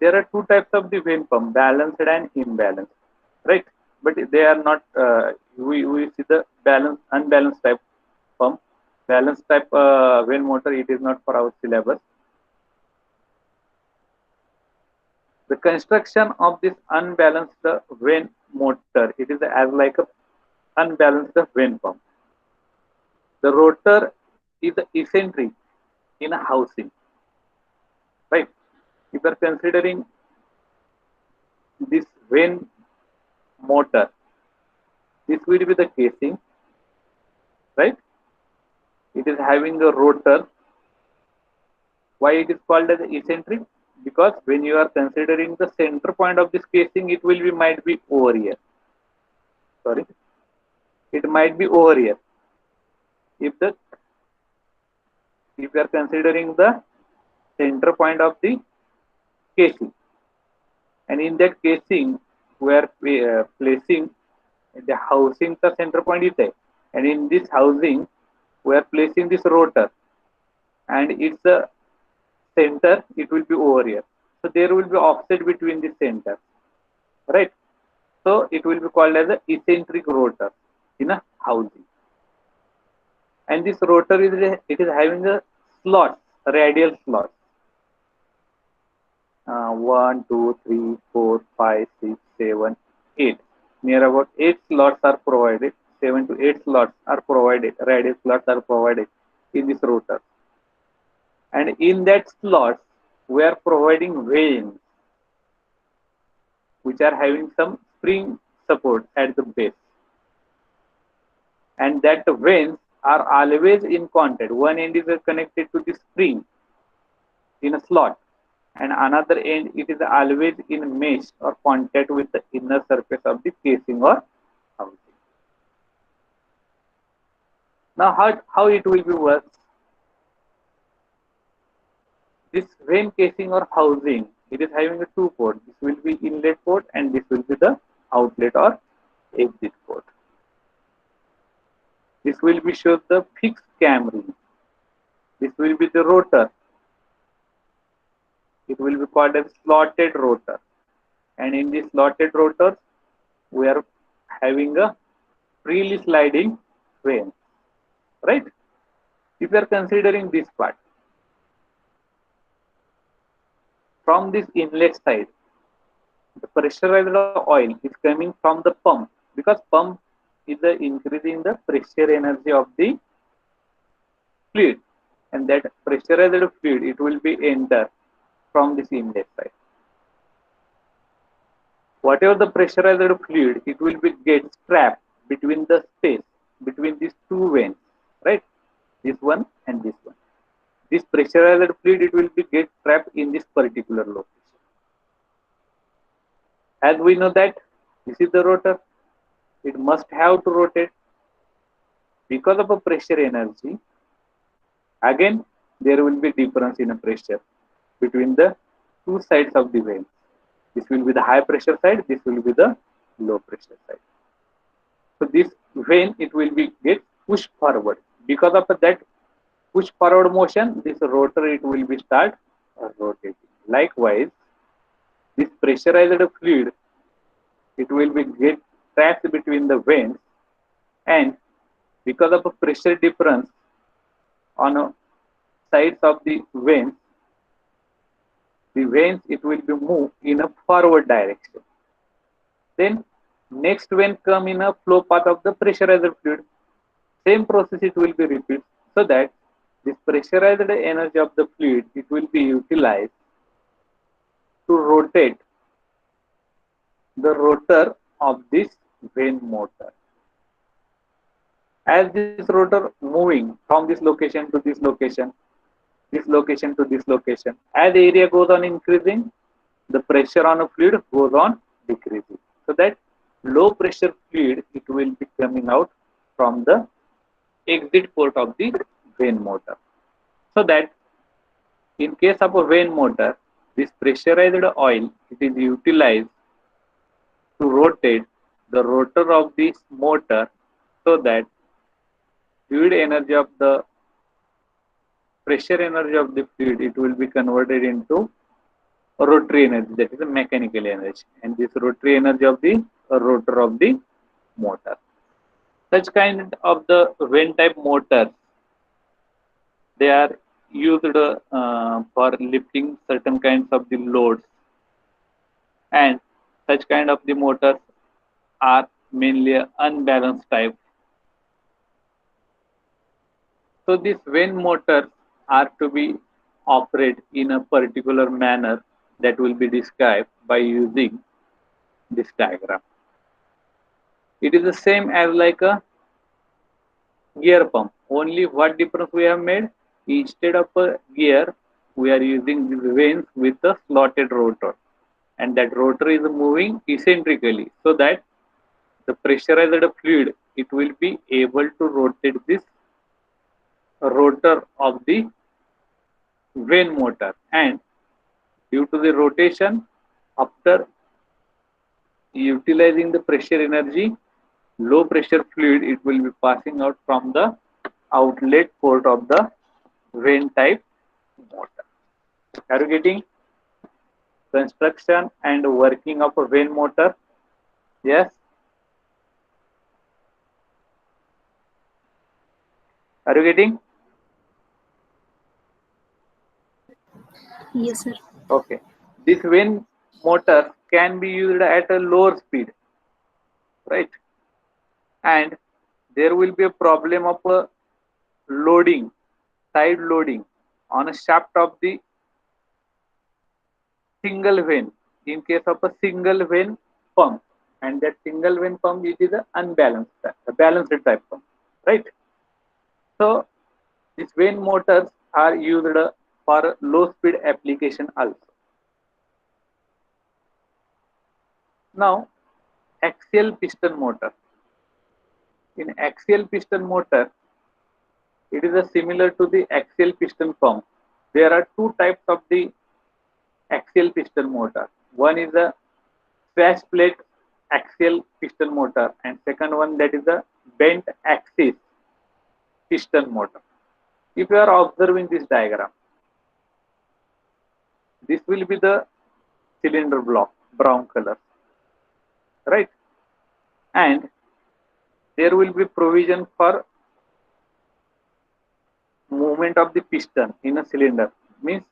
There are two types of the vane pump, balanced and imbalanced, right? but they are not. We see the unbalanced type pump. Balanced type vane motor. It is not for our syllabus. The construction of this unbalanced vane motor, it is as like a unbalanced vane pump. The rotor is eccentric in a housing, right? If you are considering this vane motor, this will be the casing, right? It is having a rotor. Why it is called as eccentric? Because when you are considering the center point of this casing, it will be might be over here. Sorry, it might be over here. If you are considering the center point of the casing, and in that casing we are placing the housing, the center point is there, and in this housing we are placing this rotor, and its center it will be over here. So there will be offset between the center, right? So it will be called as a eccentric rotor in a housing. And this rotor it is having a slot, radial slot. 1, 2, 3, 4, 5, 6, 7, 8. Near about 8 slots are provided. 7 to 8 slots are provided. Radial slots are provided in this rotor. And in that slot, we are providing vanes, which are having some spring support at the base. And that vanes are always in contact. One end is connected to the spring in a slot, and another end it is always in mesh or contact with the inner surface of the casing or housing. Now how it will be works? This vane casing or housing, it is having a two port. This will be inlet port and this will be the outlet or exit port. This will be shown the fixed cam ring. This will be the rotor. It will be called as slotted rotor. And in this slotted rotor, we are having a freely sliding vane, right? If you are considering this part, from this inlet side, the pressurized oil is coming from the pump, because pump is increasing the pressure energy of the fluid, and that pressurized fluid it will be enter from this inlet side. Whatever the pressurized fluid, it will be get trapped between the space between these two vanes, right? This one and this one. This pressurized fluid it will be get trapped in this particular location. As we know that this is the rotor, it must have to rotate because of a pressure energy. Again, there will be difference in a pressure between the two sides of the vane. This will be the high pressure side, this will be the low pressure side. So this vane it will be get pushed forward. Because of that push forward motion, this rotor it will be start rotating. Likewise, this pressurized fluid it will be get trapped between the vanes, and because of a pressure difference on sides of the vanes it will be moved in a forward direction. Then next vane come in a flow path of the pressurized fluid. Same process it will be repeated, so that this pressurized energy of the fluid it will be utilized to rotate the rotor of this vane motor. As this rotor moving from this location to this location to this location, as the area goes on increasing, the pressure on a fluid goes on decreasing. So that low pressure fluid it will be coming out from the exit port of the vane motor. So that in case of a vane motor, this pressurized oil it is utilized to rotate the rotor of this motor, so that fluid energy of the pressure energy of the fluid it will be converted into rotary energy, that is a mechanical energy, and this rotary energy of the rotor of the motor. Such kind of the vane type motors, they are used for lifting certain kinds of the loads, and such kind of the motors are mainly unbalanced type. So these vane motors are to be operated in a particular manner that will be described by using this diagram. It is the same as like a gear pump. Only what difference we have made? Instead of a gear, we are using these vanes with a slotted rotor, and that rotor is moving eccentrically so that the pressurized fluid, it will be able to rotate this rotor of the vane motor, and due to the rotation, after utilizing the pressure energy, low pressure fluid, it will be passing out from the outlet port of the vane type motor. Are you getting construction and working of a vane motor? Yes. Are you getting? Yes, sir. Okay. This vane motor can be used at a lower speed, right? And there will be a problem of loading, side loading on a shaft of the single vane in case of a single vane pump, and that single vane pump, it is a unbalanced type, a balanced type pump, right? So these vane motors are used for low speed application also. Now axial piston motor. In axial piston motor, it is a similar to the axial piston pump. There are two types of the axial piston motor. One is a swash plate axial piston motor, and second one, that is a bent axis piston motor. If you are observing this diagram, this will be the cylinder block, brown color, right? And there will be provision for movement of the piston in a cylinder. Means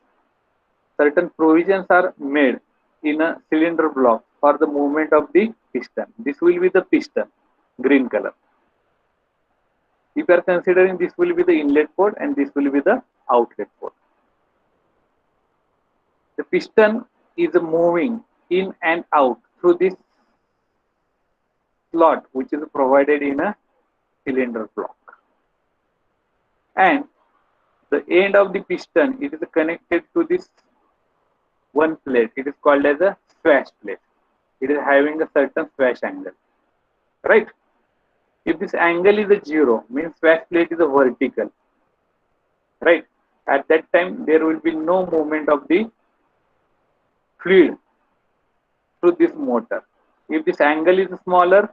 certain provisions are made in a cylinder block for the movement of the piston. This will be the piston, green color. If you are considering, this will be the inlet port and this will be the outlet port. The piston is moving in and out through this slot which is provided in a cylinder block. And the end of the piston, it is connected to this one plate. It is called as a swash plate. It is having a certain swash angle, right? If this angle is a 0, means swash plate is a vertical, right? At that time, there will be no movement of the fluid through this motor. If this angle is smaller,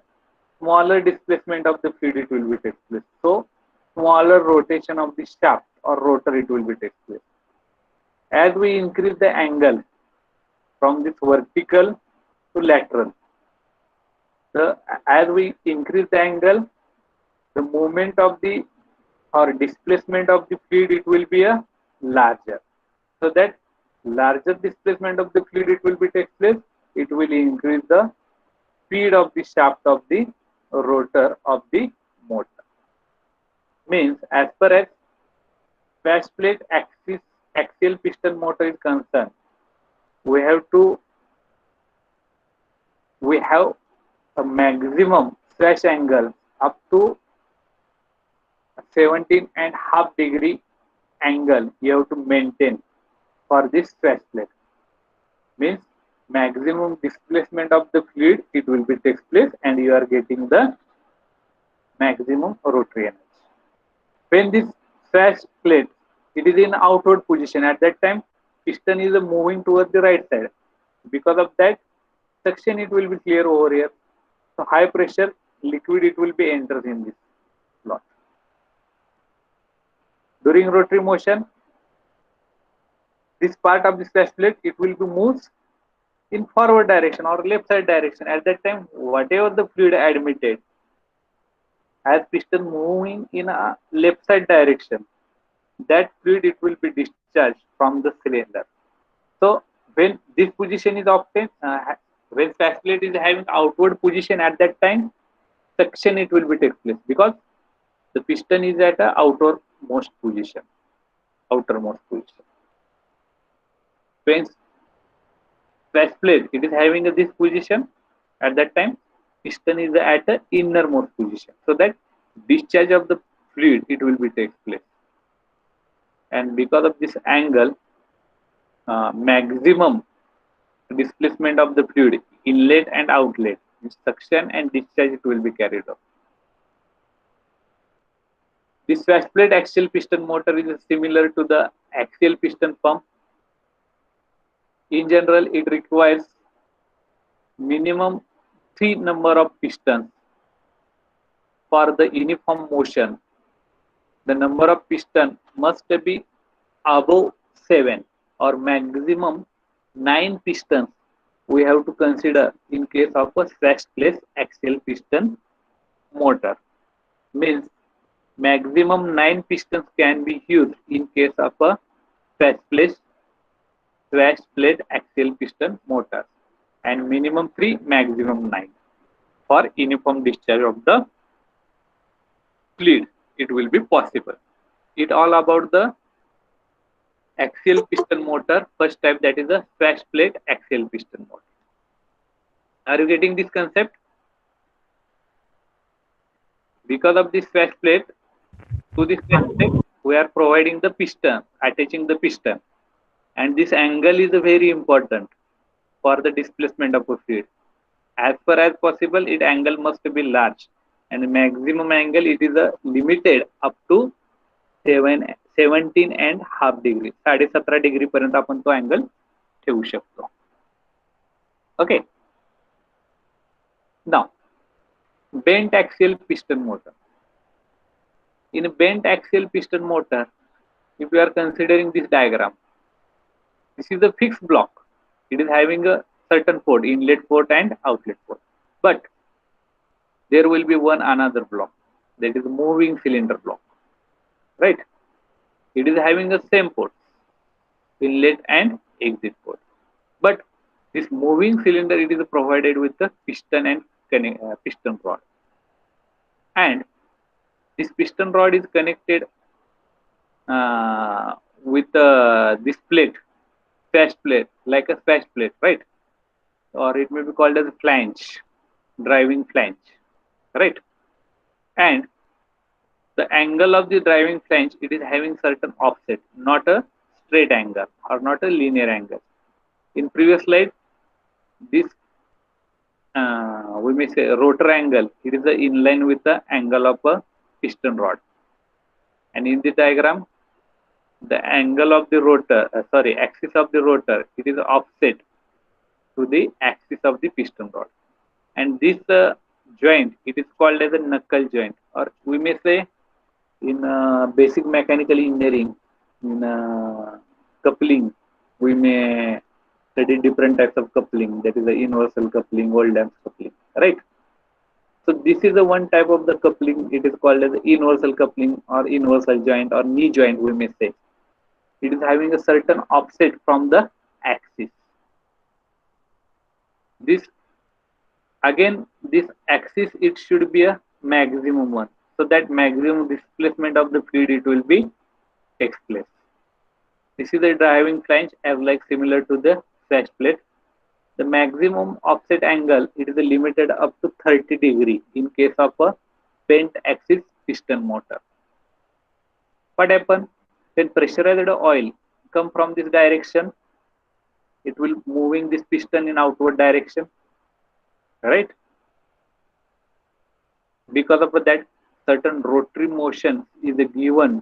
smaller displacement of the fluid it will be take place. So smaller rotation of the shaft or rotor it will be take place. As we increase the angle from this vertical to lateral, as we increase the angle, the movement of the or displacement of the fluid it will be a larger. So that larger displacement of the fluid it will be take place, it will increase the speed of the shaft of the rotor of the motor. Means as far as swash plate axial piston motor is concerned, we have a maximum swash angle up to 17.5 degree angle you have to maintain for this swash plate. Means maximum displacement of the fluid it will be takes place and you are getting the maximum rotary energy. When this swash plate it is in outward position, at that time piston is moving towards the right side. Because of that, suction it will be clear over here. So high pressure liquid it will be enters in this slot. During rotary motion, this part of the swash plate it will be moves in forward direction or left side direction. At that time, whatever the fluid admitted, as piston moving in a left side direction, that fluid it will be discharged from the cylinder. So when this position is obtained, when flash plate is having outward position, at that time suction it will be take place, because the piston is at a outermost position. When flash plate it is having this position, at that time piston is at the innermost position, so that discharge of the fluid it will be take place. And because of this angle, maximum displacement of the fluid inlet and outlet, suction and discharge, it will be carried out. This flash plate axial piston motor is similar to the axial piston pump. In general, it requires minimum 3 number of pistons for the uniform motion. The number of piston must be above 7, or maximum 9 pistons we have to consider in case of a flash plate axial piston motor. Means maximum 9 pistons can be used in case of a flash plate axial piston motor, and minimum 3, maximum 9 for uniform discharge of the fluid. It will be possible. It all about the axial piston motor, first type, that is a flash plate axial piston motor. Are you getting this concept? Because of this flash plate, to this flash plate we are providing the piston, attaching the piston, and this angle is very important for the displacement of a fluid. As far as possible, its angle must be large, and maximum angle it is limited up to 17.5 degree, 17.5 degree पर्यंत आपण तो angle ठेवू शकतो. Okay. Now, bent axial piston motor. In a bent axial piston motor, if you are considering this diagram, this is a fixed block. It is having a certain port, inlet port and outlet port. But there will be one another block, that is moving cylinder block. Right? It is having the same port, inlet and exit port. But this moving cylinder, it is provided with the piston and piston rod. And this piston rod is connected with this plate, flash plate, like a flash plate, right? Or it may be called as a flange, driving flange, right? And the angle of the driving flange, it is having certain offset, not a straight angle or not a linear angle. In previous slide, this we may say rotor angle, it is in line with the angle of a piston rod. And in the diagram, the angle of the rotor, axis of the rotor, it is offset to the axis of the piston rod. And this joint, it is called as a knuckle joint, or we may say in basic mechanical engineering, in coupling, we may study different types of coupling, that is the universal coupling, Oldham's coupling, right? So this is the one type of the coupling, it is called as universal coupling or universal joint or knee joint, we may say. It is having a certain offset from the axis. This axis, it should be a maximum one, so that maximum displacement of the fluid it will be takes place. This is the driving flange, as like similar to the flash plate. The maximum offset angle, it is limited up to 30 degree in case of a bent axis piston motor. What happens when pressurized oil come from this direction? It will moving this piston in outward direction, right? Because of that, certain rotary motion is given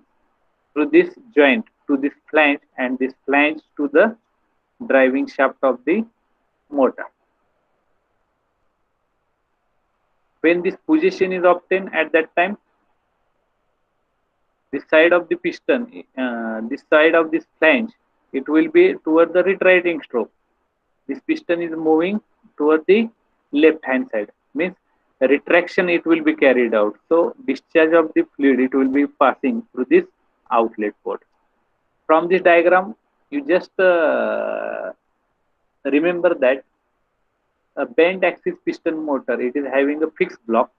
through this joint to this flange, and this flange to the driving shaft of the motor. When this position is obtained, at that time, this side of the piston, this side of this flange, it will be toward the retreating stroke. This piston is moving toward the left hand side, means retraction it will be carried out. So discharge of the fluid it will be passing through this outlet port. From this diagram, you just remember that a bent axis piston motor, it is having a fixed block,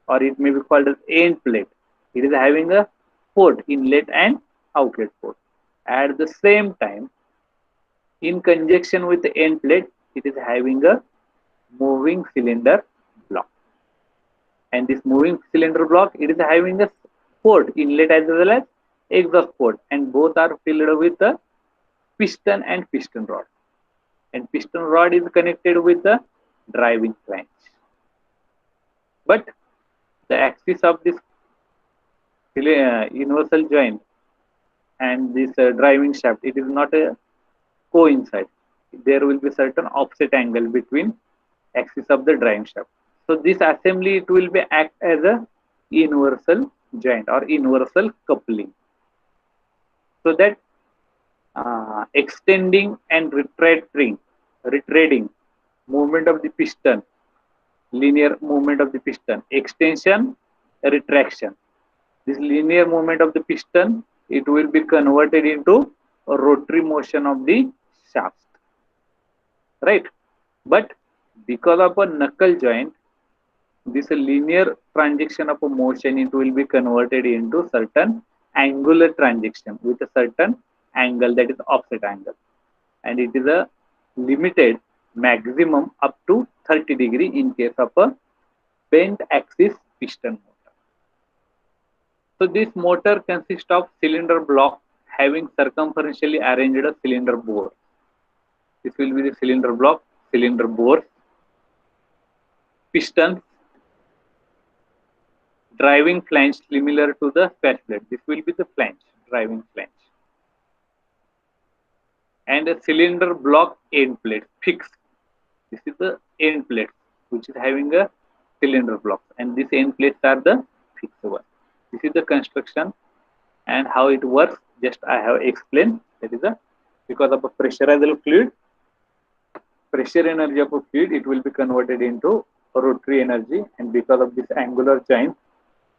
or it may be called as end plate. It is having a port, inlet and outlet port. At the same time, in conjunction with the end plate, it is having a moving cylinder block. And this moving cylinder block, it is having a port, inlet as well as exhaust port, and both are filled with a piston and piston rod. And piston rod is connected with the driving flange. But the axis of this universal joint and this driving shaft, it is not a coincide. There will be certain offset angle between axis of the driving shaft. So this assembly, it will be act as a universal joint or universal coupling, so that extending and retreading movement of the piston, linear movement of the piston, extension, retraction. This linear movement of the piston, it will be converted into a rotary motion of the shaft, right? But because of a knuckle joint, this linear transition of a motion, it will be converted into certain angular transition with a certain angle, that is offset angle, and it is a limited maximum up to 30 degree in case of a bent axis piston motor. So this motor consists of cylinder block having circumferentially arranged a cylinder bore. This will be the cylinder block, cylinder bore, piston, driving flange similar to the patch plate. This will be the flange, driving flange, and a cylinder block end plate fixed. This is the end plate which is having a cylinder block, and these end plates are the fixed one. This is the construction and how it works. Just I have explained. That is a because of a pressurized fluid, pressure energy of a fluid, it will be converted into rotary energy, and because of this angular joint,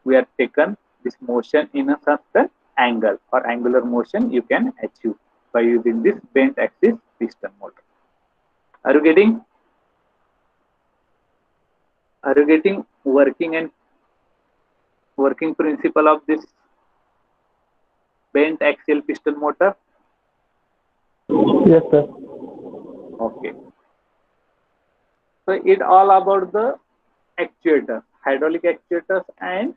we are taken this motion in a certain angle, or angular motion you can achieve by using this bent axis piston motor. Are you getting working principle of this bent axial piston motor? Yes, sir. Okay. So it all about the actuators, hydraulic actuators and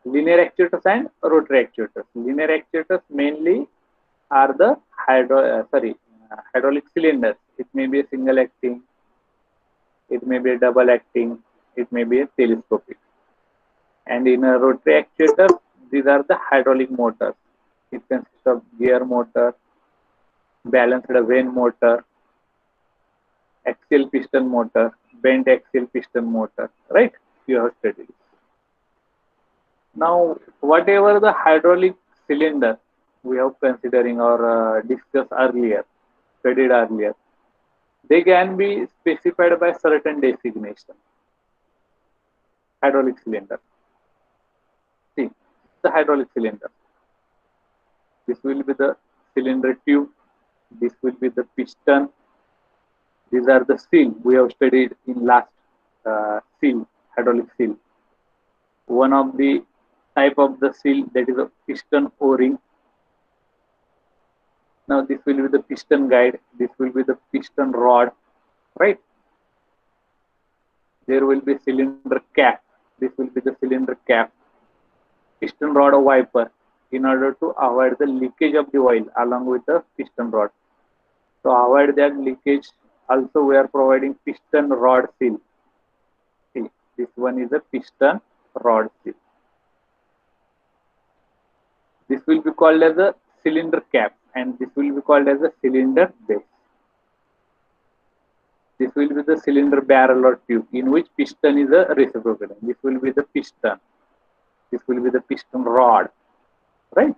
linear actuators and rotary actuators. Linear actuators mainly are the hydraulic cylinders. It may be a single acting, it may be a double acting, it may be a telescopic. And in a rotary actuator, these are the hydraulic motors. It consists of gear motor, balanced vane motor, axial piston motor, bent axial piston motor, right? You have studied. Now, whatever the hydraulic cylinder we have considering or discussed earlier, studied earlier, they can be specified by certain designation. Hydraulic cylinder. See, the hydraulic cylinder. This will be the cylinder tube. This will be the piston. These are the seal we have studied in last seal, hydraulic seal. One of the type of the seal, that is a piston O-ring. Now this will be the piston guide. This will be the piston rod, right? There will be cylinder cap. This will be the cylinder cap. Piston rod wiper, in order to avoid the leakage of the oil along with the piston rod. To avoid that leakage, also we are providing piston rod seal. See, this one is a piston rod seal. This will be called as a cylinder cap, and this will be called as a cylinder base. This will be the cylinder barrel or tube in which piston is a reciprocating. This will be the piston. This will be the piston rod, right?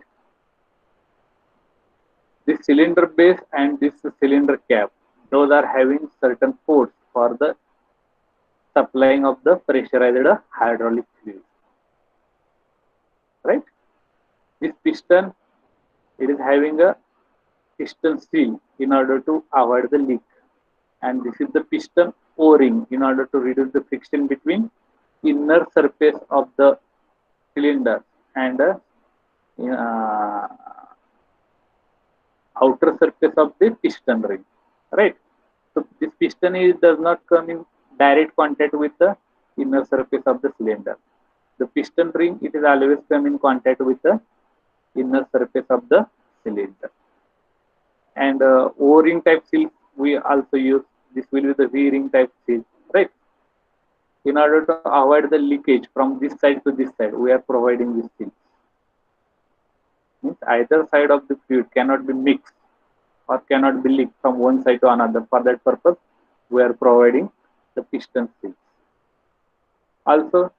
This cylinder base and this cylinder cap, those are having certain ports for the supplying of the pressurized hydraulic fluid. Right? This piston, it is having a piston seal in order to avoid the leak, and this is the piston o-ring in order to reduce the friction between inner surface of the cylinder and uh, outer surface of the piston ring, right? So this piston does not come in direct contact with the inner surface of the cylinder. The piston ring, it is always come in contact with the inner surface of the cylinder. And o-ring type seal we also use. This will be the v-ring type seal, right? In order to avoid the leakage from this side to this side, we are providing this seal. Means either side of the fluid cannot be mixed or cannot be leaked from one side to another. For that purpose, we are providing the piston seal. Also,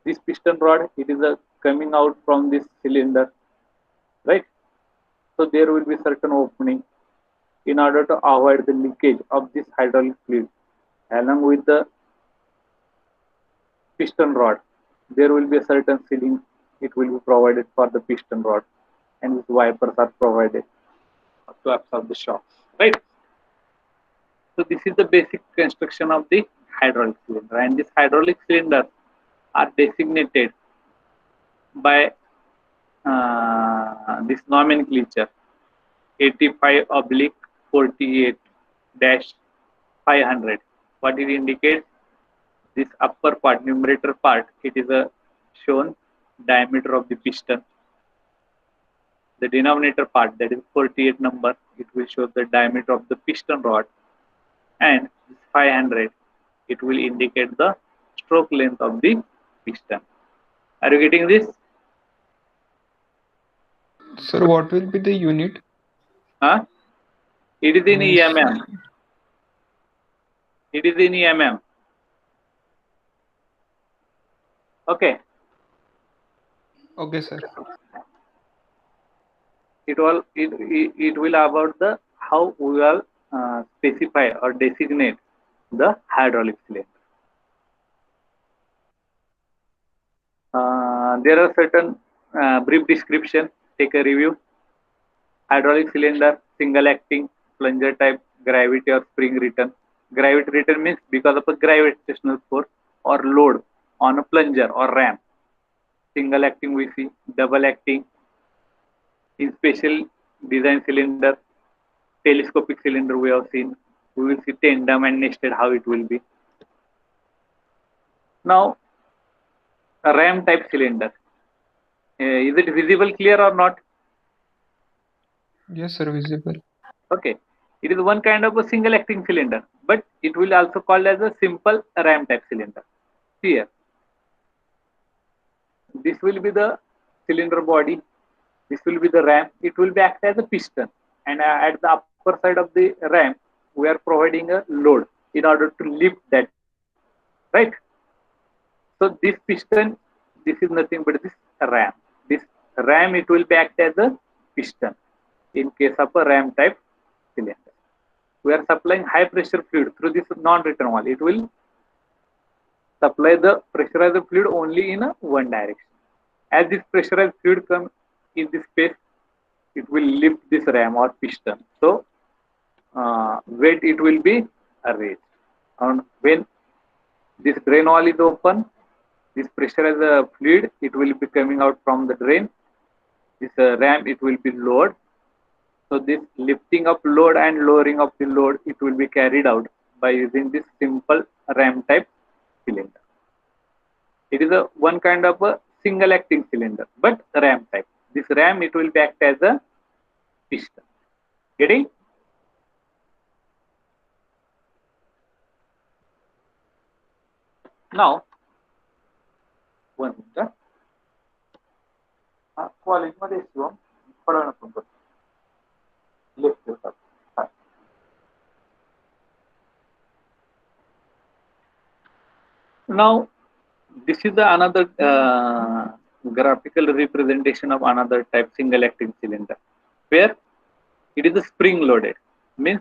this piston rod, it is coming out from this cylinder, right? So there will be certain opening in order to avoid the leakage of this hydraulic fluid. Along with the piston rod, there will be a certain sealing, it will be provided for the piston rod, and these wipers are provided to absorb the shocks, right? So this is the basic construction of the hydraulic cylinder, and this hydraulic cylinders are designated by this nomenclature 85 oblique 48 dash 500. What it indicates? This upper part, numerator part, it is a shown diameter of the piston. The denominator part, that is 48 number, it will show the diameter of the piston rod, and 500, it will indicate the stroke length of the piston. Are you getting this? Sir, what will be the unit? Huh? It is in Means- EMM. It is in EMM. Okay. Okay, sir. It will about the how we will specify or designate the hydraulic cylinder. There are certain brief description. Take a review. Hydraulic cylinder, single acting, plunger type, gravity or spring return. Gravity return means because of a gravitational force or load on a plunger or ram. Single acting we see, double acting. In special design cylinder, telescopic cylinder we have seen. We will see tandem and nested how it will be. Now, a ram type cylinder. Is it visible clear or not? Yes, sir, visible. Okay. It is one kind of a single acting cylinder, but it will also called as a simple ram type cylinder. Here, this will be the cylinder body. This will be the ram. It will be act as a piston, and at the upper side of the ram, we are providing a load in order to lift that, right? So this piston, this is nothing but this ram. This ram, it will be act as a piston in case of a ram type cylinder. We are supplying high pressure fluid through this non-return valve. It will supply the pressurized fluid only in a one direction. As this pressurized fluid comes in this space, it will lift this ram or piston. So weight it will be raised. And when this drain valve is open, this pressurized fluid, it will be coming out from the drain. This ram, it will be lowered. So this lifting of load and lowering of the load, it will be carried out by using this simple ram type cylinder. It is a one kind of a single acting cylinder, but ram type. This ram, it will be act as a piston. Getting? Now, one minute. College मध्ये शिवम पढ़ाना तुमको lecture. Now, this is the another graphical representation of another type single acting cylinder, where It is a spring loaded, means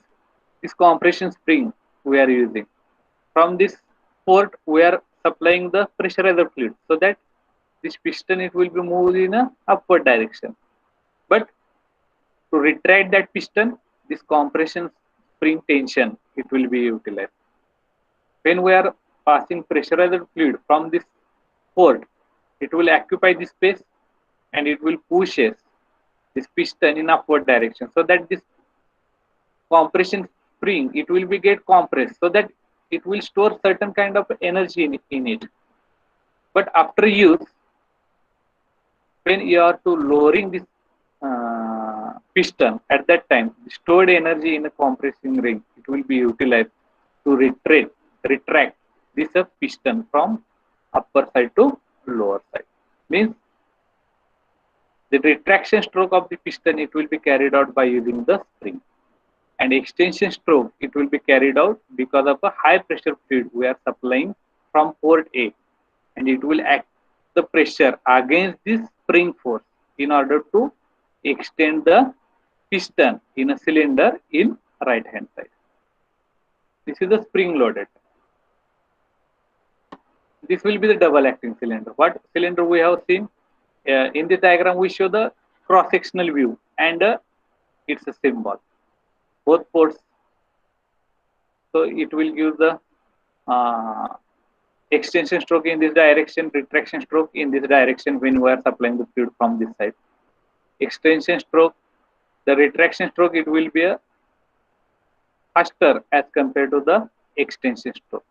this compression spring we are using. From this port we are supplying the pressurizer fluid, so that this piston it will be moved in a upward direction. But to retract that piston, this compression spring tension it will be utilized. When we are passing pressurized fluid from this port, it will occupy this space and it will push this piston in upward direction, so that this compression spring it will be get compressed, so that it will store certain kind of energy in it. But after use, when you are to lowering this piston, at that time the stored energy in the compressing ring it will be utilized to retract this piston from upper side to lower side. Means the retraction stroke of the piston it will be carried out by using the spring, and extension stroke it will be carried out because of a high pressure fluid we are supplying from port A, and it will act the pressure against this spring force in order to extend the piston in a cylinder in right hand side. This is the spring loaded. This will be the double acting cylinder. What cylinder we have seen? In the diagram we show the cross sectional view, and it's a symbol. Both ports, so it will give the extension stroke in this direction, retraction stroke in this direction when we are supplying the fluid from this side. Extension stroke, the retraction stroke it will be a faster as compared to the extension stroke.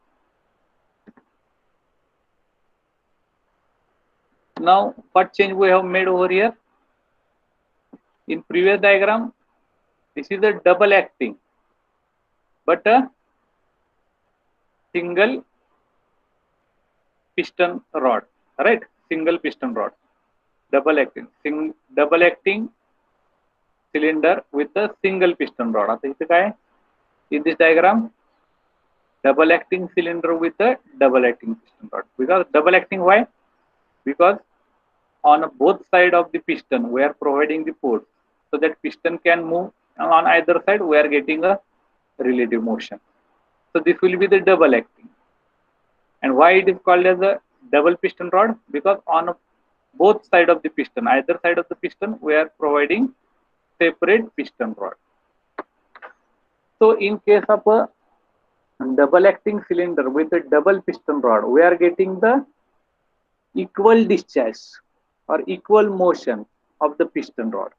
Now what change we have made over here? In previous diagram, this is a double acting but a single piston rod, right? Single piston rod. Double acting cylinder with a single piston rod. आता इथे काय in this diagram? Double acting cylinder with a double acting piston rod. Because double acting, why? Because on both side of the piston we are providing the port, so that piston can move on either side. We are getting a relative motion. So this will be the double acting. And why it is called as a double piston rod? Because on both side of the piston, either side of the piston, we are providing separate piston rod. So in case of a double acting cylinder with a double piston rod, we are getting the equal discharge or equal motion of the piston rod.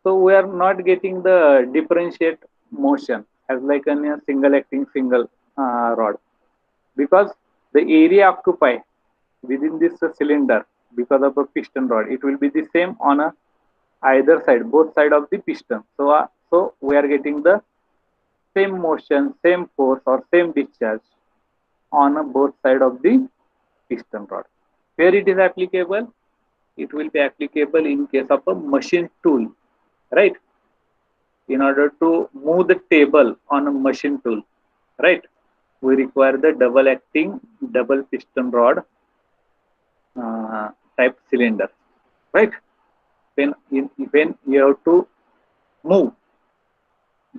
So we are not getting the differentiate motion as like in a single acting rod, because the area occupied within this cylinder because of a piston rod, it will be the same on either side, both side of the piston. So we are getting the same motion, same force or same discharge on both side of the piston rod. Where it is applicable? It will be applicable in case of a machine tool, right? In order to move the table on a machine tool, right? We require the double acting, double piston rod type cylinder, right? When you have to move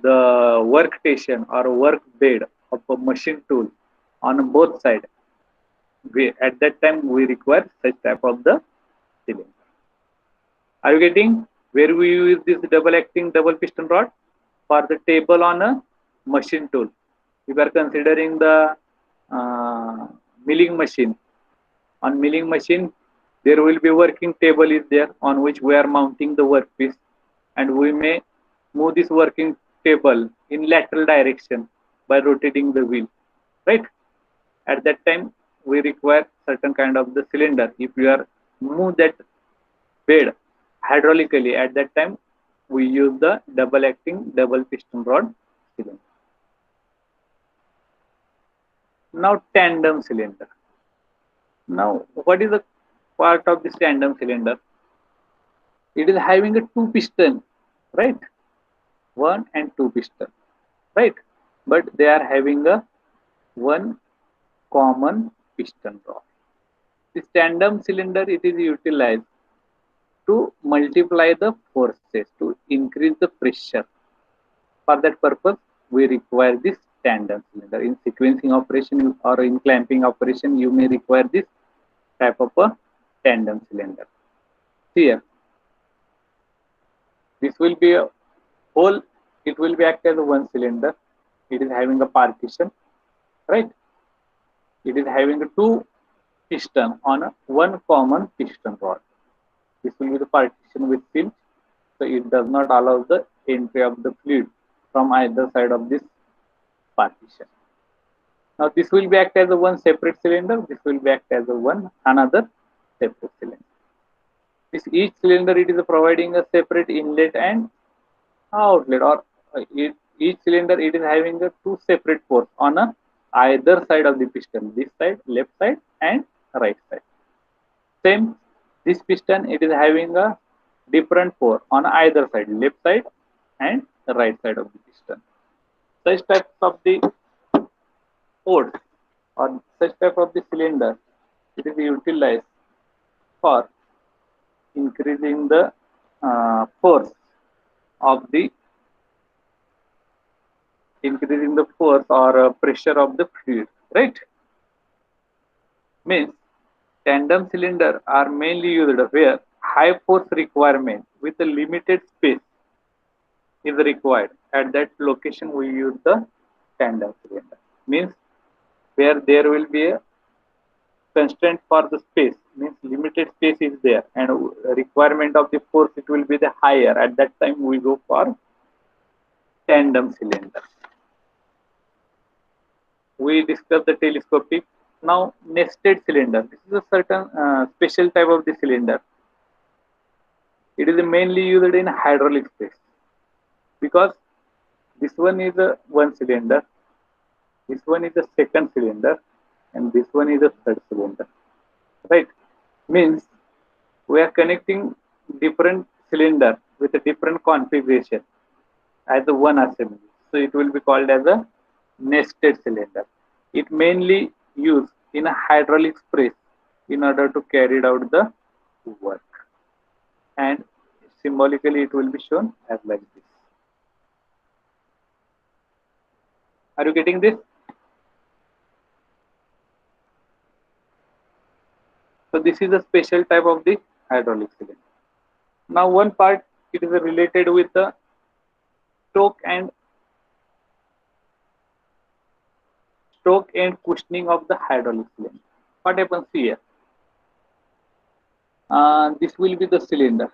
the workstation or work bed of a machine tool on both sides, at that time we require such type of the cylinder. Are you getting where we use this double acting double piston rod? For the table on a machine tool. If we are considering the milling machine, on milling machine there will be working table is there on which we are mounting the workpiece, and we may move this working table in lateral direction by rotating the wheel, right? At that time we require certain kind of the cylinder. If we are move that bed hydraulically, at that time we use the double acting double piston rod cylinder. Now tandem cylinder. Now what is the part of this tandem cylinder? It is having a two piston, right? One and two piston, right? But they are having a one common piston rod. This tandem cylinder it is utilized to multiply the forces, to increase the pressure. For that purpose, we require this tandem cylinder. In sequencing operation or in clamping operation, you may require this type of a tandem cylinder. Here, this will be a whole, it will be act as a one cylinder. It is having a partition, right? It is having a two piston on a one common piston rod. This will be the partition with pinch, so it does not allow the entry of the fluid from either side of this partition. Now this will be act as a one separate cylinder. This will be act as a one another separate cylinder. This each cylinder, it is providing a separate inlet and outlet, or each cylinder it is having a two separate ports on a either side of the piston. This side, left side, and right side. Same, this piston it is having a different port on either side, left side and right side of the piston. Such types of the ports or such type of the cylinder, it is utilized for increasing the force of the pressure of the fluid, right? Means tandem cylinder are mainly used where high force requirement with a limited space is required. At that location, we use the tandem cylinder. Means where there will be a constraint for the space, means limited space is there, and requirement of the force it will be the higher. At that time, we go for tandem cylinder. We discussed the telescopic. Now nested cylinder. This is a certain special type of the cylinder. It is mainly used in hydraulic space because this one is a one cylinder, this one is a second cylinder, and this one is a third cylinder, right? Means we are connecting different cylinder with a different configuration as a one assembly. So it will be called as a nested cylinder. It mainly used in a hydraulic press in order to carry out the work, and symbolically it will be shown as like this. Are you getting this? So this is a special type of the hydraulic cylinder. Now one part, it is related with the stroke and cushioning of the hydraulic cylinder. What happens here? This will be the cylinder,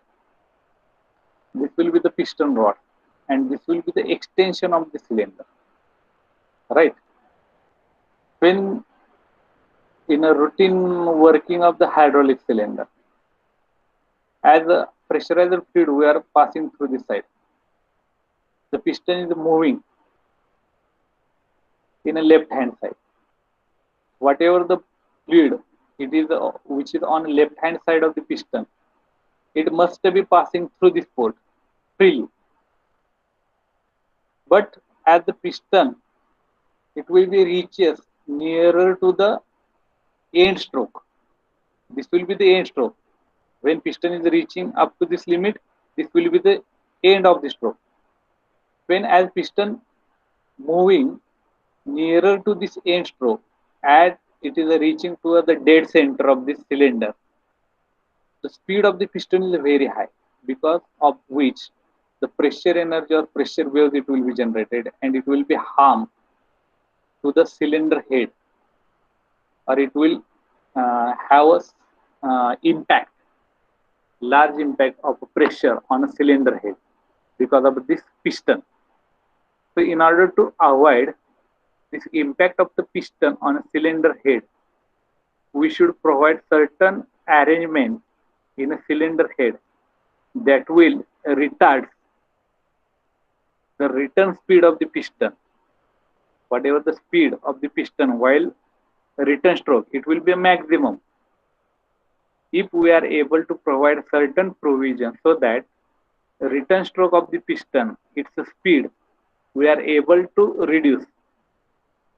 this will be the piston rod, and this will be the extension of the cylinder, right? When in a routine working of the hydraulic cylinder, as a pressurized fluid we are passing through this side, the piston is moving in a left hand side. Whatever the fluid it is which is on left hand side of the piston, it must be passing through this port freely. But as the piston, it will be reaches nearer to the end stroke. This will be the end stroke. When piston is reaching up to this limit, this will be the end of the stroke. When as piston moving nearer to this end stroke, as it is reaching to the dead center of this cylinder, the speed of the piston is very high, because of which the pressure energy or pressure waves it will be generated, and it will be harm to the cylinder head, or it will have a impact, large impact of pressure on a cylinder head because of this piston. So in order to avoid this impact of the piston on a cylinder head, we should provide certain arrangement in a cylinder head that will retard the return speed of the piston. Whatever the speed of the piston while return stroke, it will be a maximum if we are able to provide certain provision so that return stroke of the piston, its speed, we are able to reduce.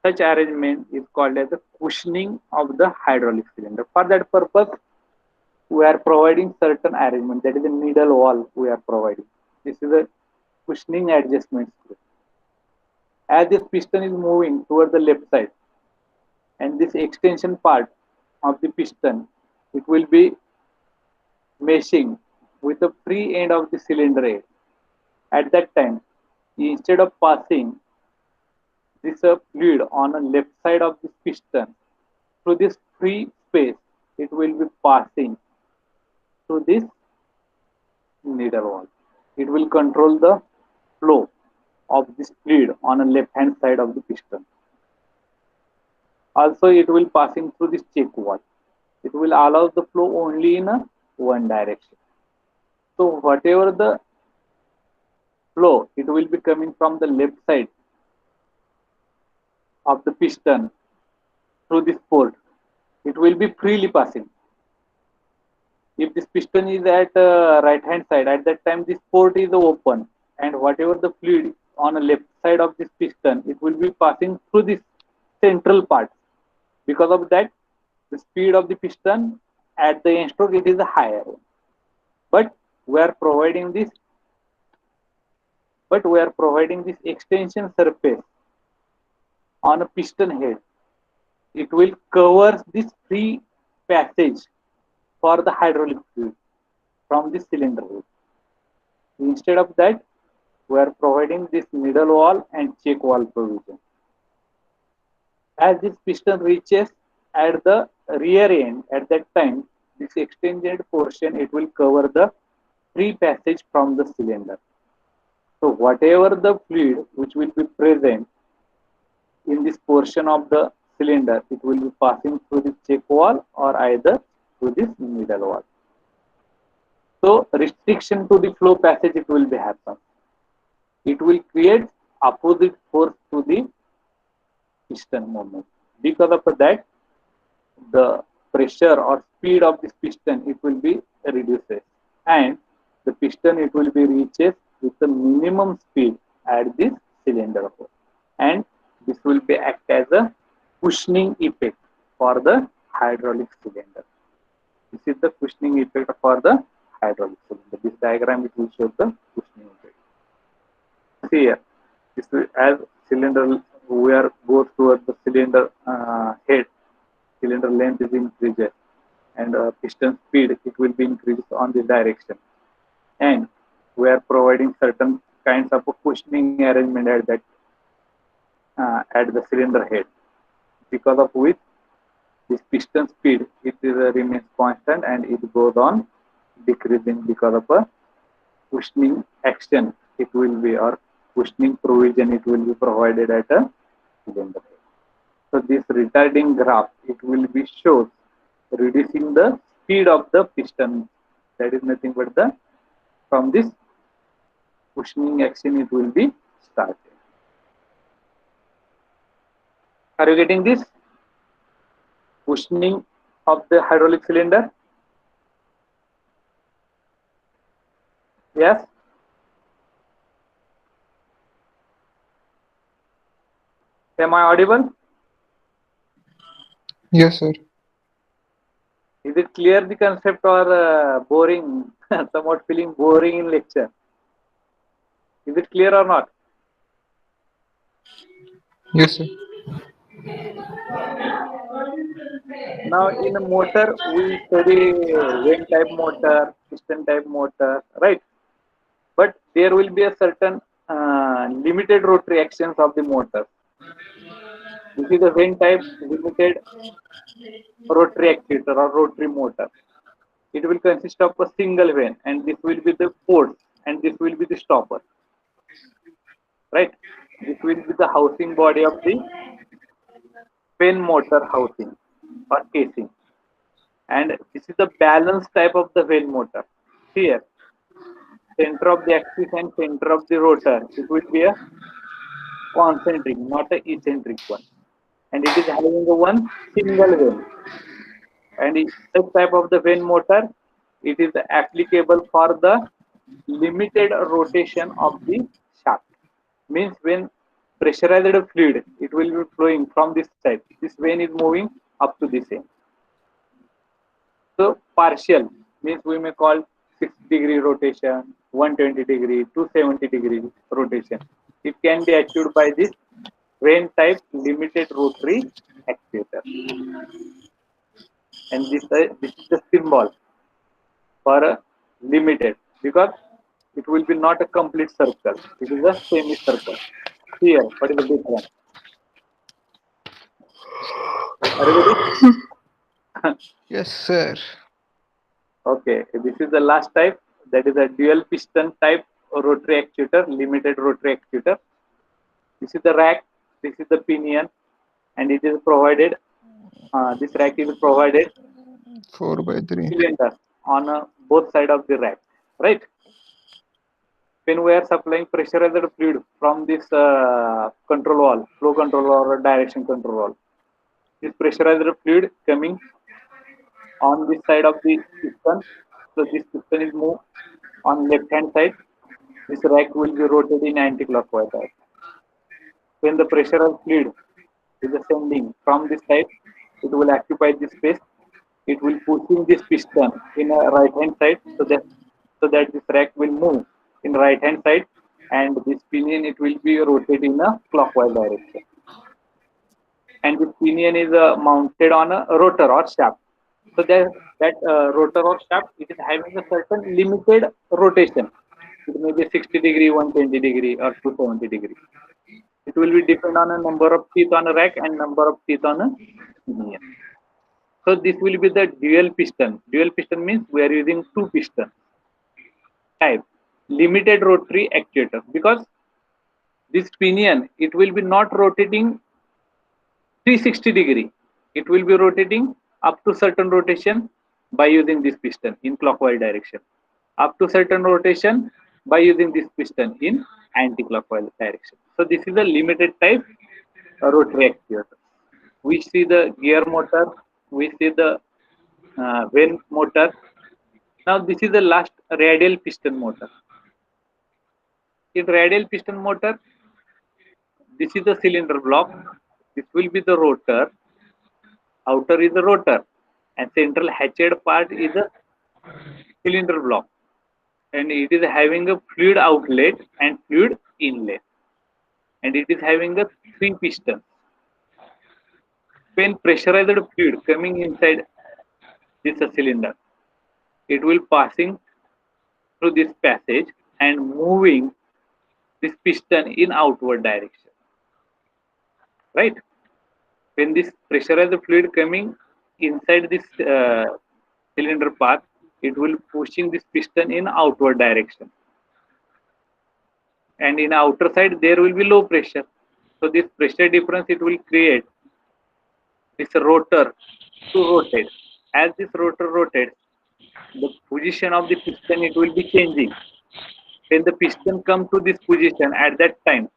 Such arrangement is called as the cushioning of the hydraulic cylinder. For that purpose, we are providing certain arrangement, that is a needle wall we are providing. This is a cushioning adjustment screw. As this piston is moving toward the left side, and this extension part of the piston, it will be meshing with the free end of the cylinder head. At that time, instead of passing this fluid on the left side of this piston through this free space, it will be passing through this needle wall. It will control the flow of this fluid on the left hand side of the piston. Also, it will passing through this check wall. It will allow the flow only in a one direction. So whatever the flow, it will be coming from the left side of the piston through this port. It will be freely passing. If this piston is at right hand side, at that time this port is open, and whatever the fluid on the left side of this piston, it will be passing through this central part. Because of that, the speed of the piston at the end stroke, it is higher. But we are providing this extension surface on a piston head. It will cover this free passage for the hydraulic fluid from the cylinder head. Instead of that, we are providing this needle wall and check wall provision. As this piston reaches at the rear end, at that time, this extended portion, it will cover the free passage from the cylinder. So whatever the fluid which will be present in this portion of the cylinder, it will be passing through the check wall or either through this needle wall. So restriction to the flow passage, it will be happen. It will create opposite force to the piston movement. Because of that, the pressure or speed of this piston, it will be reduced, and the piston, it will be reaches with the minimum speed at this cylinder hole, and this will be act as a cushioning effect for the hydraulic cylinder. This is the cushioning effect for the hydraulic cylinder. This diagram, it will show the cushioning effect. See here, this will, as cylinder wear goes towards the cylinder head, cylinder length is increased, and piston speed, it will be increased on this direction. And we are providing certain kinds of cushioning arrangement at the cylinder head, because of which this piston speed, it is remains constant and it goes on decreasing because of a cushioning action, it will be, or cushioning provision, it will be provided at a cylinder head. So this retarding graph, it will be shows reducing the speed of the piston. That is nothing but the, from this cushioning action, it will be started. Are you getting this? Cushioning of the hydraulic cylinder? Yes? Am I audible? Yes, sir. Is it clear the concept, or boring? Somewhat feeling boring in lecture. Is it clear or not? Yes, sir. Now in a motor, we study vane type motor, piston type motor, right? But there will be a certain limited rotary actions of the motor. This is a vane type limited rotary actuator or rotary motor. It will consist of a single vane, and this will be the port, and this will be the stopper, right? This will be the housing body of the vane motor housing or casing, and this is the balance type of the vane motor. Here, center of the axis and center of the rotor, it will be a concentric, not a eccentric one, and it is having a one single vane. And such type of the vane motor, it is applicable for the limited rotation of the shaft. Means when pressurized fluid, it will be flowing from this side, this vane is moving up to this end. So partial means we may call 60-degree rotation, 120-degree, 270-degree rotation. It can be achieved by this crane type limited rotary actuator. And this is the symbol for a limited, because it will be not a complete circle. It is a semicircle. Here, what is the difference? Are you ready? Yes, sir. Okay, this is the last type. That is a dual piston type rotary actuator, limited rotary actuator. This is the rack. This is the pinion, and it is provided. This rack is provided 4/3. cylinder on both side of the rack, right? When we are supplying pressurized fluid from this control wall, flow control wall or direction control wall, this pressurized fluid coming on this side of the piston. So this piston is moved on left hand side. This rack will be rotated in anti-clockwise direction. When the pressurized fluid is ascending from this side, it will occupy this space. It will pushing this piston in a right hand side, so that this rack will move in right hand side, and this pinion it will be rotated in a clockwise direction. And this pinion is mounted on a rotor or shaft. So that rotor or shaft, it is having a certain limited rotation. It may be 60-degree, 120-degree, or 270-degree. It will be depend on a number of teeth on a rack and number of teeth on a pinion. So this will be the dual piston. Dual piston means we are using two piston type limited rotary actuator, because this pinion it will be not rotating 360-degree. It will be rotating up to certain rotation by using this piston in clockwise direction. Up to certain rotation by using this piston in anti-clockwise direction. So this is a limited type rotary actuator. We see the gear motor, we see the vane motor. Now this is the last radial piston motor. In radial piston motor, this is the cylinder block. This will be the rotor. Outer is the rotor, and central hatched part is a cylinder block. And it is having a fluid outlet and fluid inlet. And it is having a three pistons. When pressurized fluid coming inside this cylinder, it will passing through this passage and moving this piston in outward direction, right? When this pressurized fluid coming inside this cylinder path, it will pushing this piston in outward direction, and in outer side there will be low pressure. So this pressure difference it will create this rotor to rotate. As this rotor rotates, the position of the piston it will be changing. When the piston come to this position, at that time,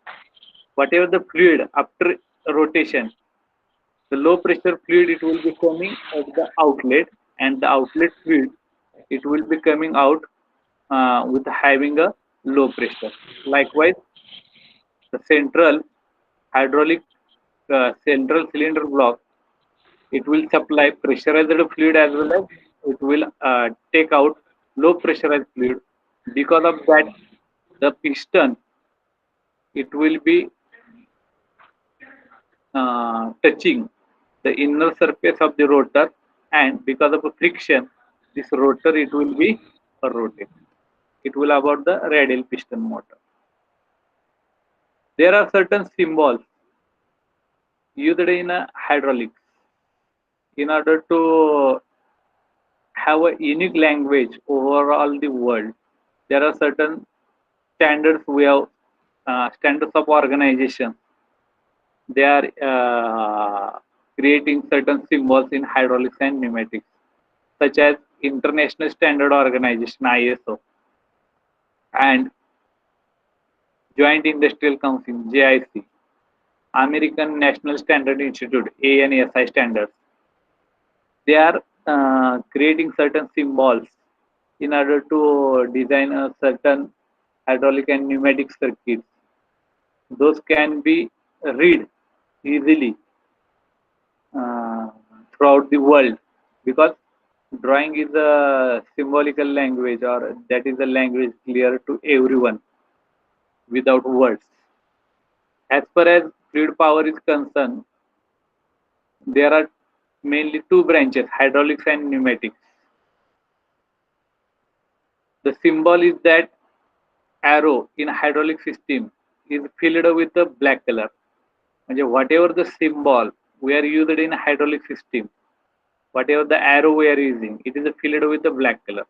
whatever the fluid after rotation, the low pressure fluid it will be coming at the outlet, and the outlet fluid it will be coming out with having a low pressure. Likewise, the hydraulic central cylinder block it will supply pressurized fluid as well as it will take out low pressurized fluid. Because of that, the piston it will be touching the inner surface of the rotor, and because of a friction, this rotor it will be rotate. It will about the radial piston motor. There are certain symbols used in hydraulics in order to have a unique language overall the world. There are certain standards we have, standards of organization. They are creating certain symbols in hydraulics and pneumatics, such as International Standard Organization (ISO) and Joint Industrial Council (JIC), American National Standard Institute (ANSI) standards. They are creating certain symbols in order to design a certain hydraulic and pneumatic circuits. Those can be read easily throughout the world, because Drawing is a symbolical language, or that is a language clear to everyone without words. As far as fluid power is concerned, there are mainly two branches, hydraulics and pneumatics. The symbol is that arrow in hydraulic system is filled with a black color. म्हणजे whatever the symbol we are used in hydraulic system, whatever the arrow we are using, it is filled with a black color.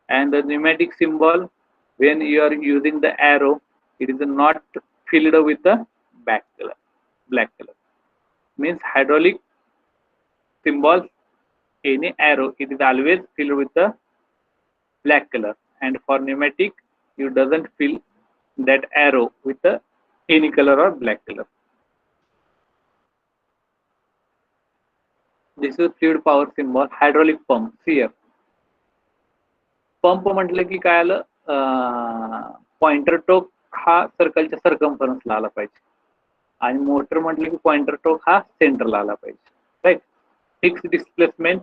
And the pneumatic symbol, when you are using the arrow, it is not filled with a black color. Black color means hydraulic symbol, any arrow, it is always filled with the black color, and for pneumatic, you doesn't fill that arrow with any color or black color. This is fluid power symbol. Hydraulic pump. See here. Pump म्हटलं की काय आलं, pointer टोक हा सर्कलच्या सर्कम्फरन्सला आला पाहिजे, आणि motor म्हटलं की पॉइंटर टोक हा सेंटरला आला पाहिजे. Right. Fix displacement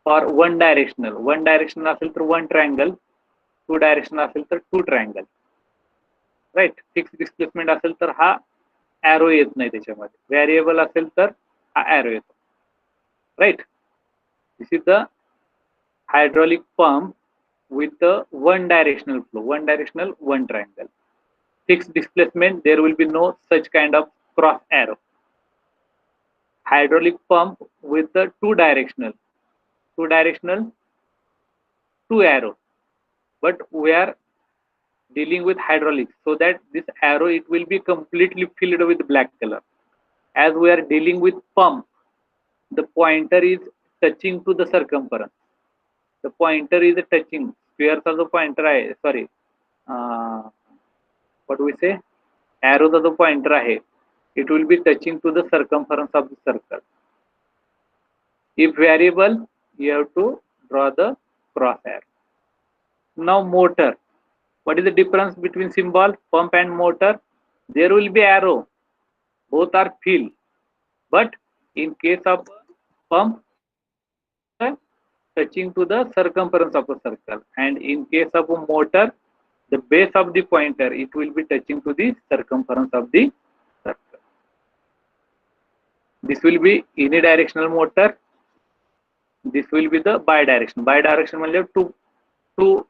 for one directional. One directional असेल तर वन ट्रायंगल, टू डायरेक्शनल असेल तर two triangle. Right. Fix displacement असेल तर हा ॲरो येत नाही त्याच्यामध्ये, व्हेरिएबल असेल तर हा ॲरो येतो. Right. This is the hydraulic pump with the one directional flow, one triangle. Fixed displacement, there will be no such kind of cross arrow. Hydraulic pump with the two directional, two arrow, but we are dealing with hydraulics, so that this arrow, it will be completely filled with black color. As we are dealing with pump, the pointer is touching to the circumference. The pointer is touching, sphere चा जो pointer आहे, sorry, what do we say, arrow चा जो pointer आहे, it will be touching to the circumference of the circle. If variable, you have to draw the cross arrow. Now motor. What is the difference between symbol pump and motor? There will be arrow, both are filled, but in case of pump, touching to the circumference of a circle, and in case of a motor, the base of the pointer, it will be touching to the circumference of the circle. This will be unidirectional motor. This will be the bidirectional. Bidirectional means two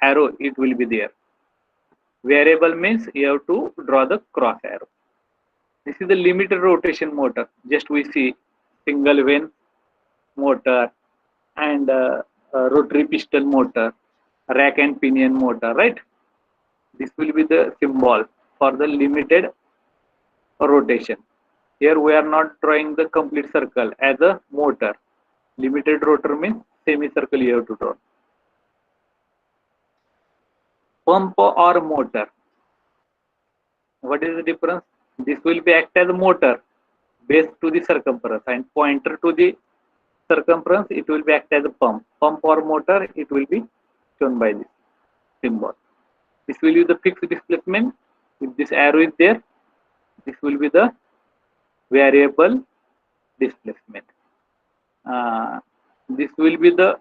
arrow, it will be there. Variable means you have to draw the cross arrow. This is the limited rotation motor. Just we see single vane motor and rotary piston motor, rack and pinion motor, right? This will be the symbol for the limited rotation. Here we are not drawing the complete circle as a motor. Limited rotor means semicircle you have to draw. Pump or motor. What is the difference? This will be act as a motor, base to the circumference, and pointer to the circumference, it will be act as a pump. Pump or motor, it will be shown by this symbol. This will be the fixed displacement. If this arrow is there, this will be the variable displacement. This will be the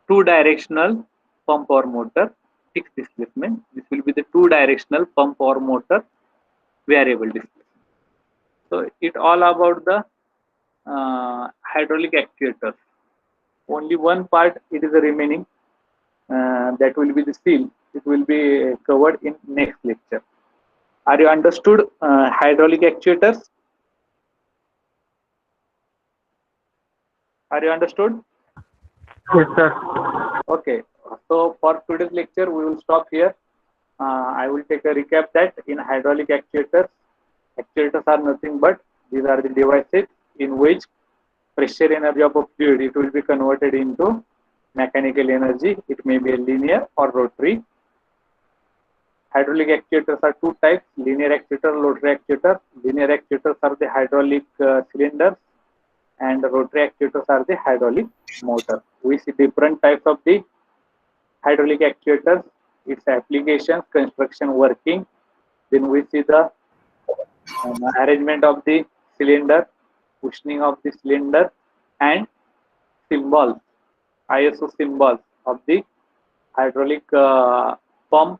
two-directional pump or motor fixed displacement. This will be the two-directional pump or motor variable displacement. So it all about the hydraulic actuators. Only one part it is remaining, that will be the seal. It will be covered in next lecture. Are you understood hydraulic actuators? Are you understood? Yes, sir. Okay. So for today's lecture, we will stop here. I will take a recap that in hydraulic actuators are nothing but these are the devices in which pressure energy of a fluid, it will be converted into mechanical energy. It may be a linear or rotary. Hydraulic actuators are two types: linear actuator, rotary actuator. Linear actuators are the hydraulic cylinders, and rotary actuators are the hydraulic motor. We see different types of the hydraulic actuators, its applications, construction, working. Then we see the arrangement of the cylinder, cushioning of the cylinder, and symbols, ISO symbols of the hydraulic pump,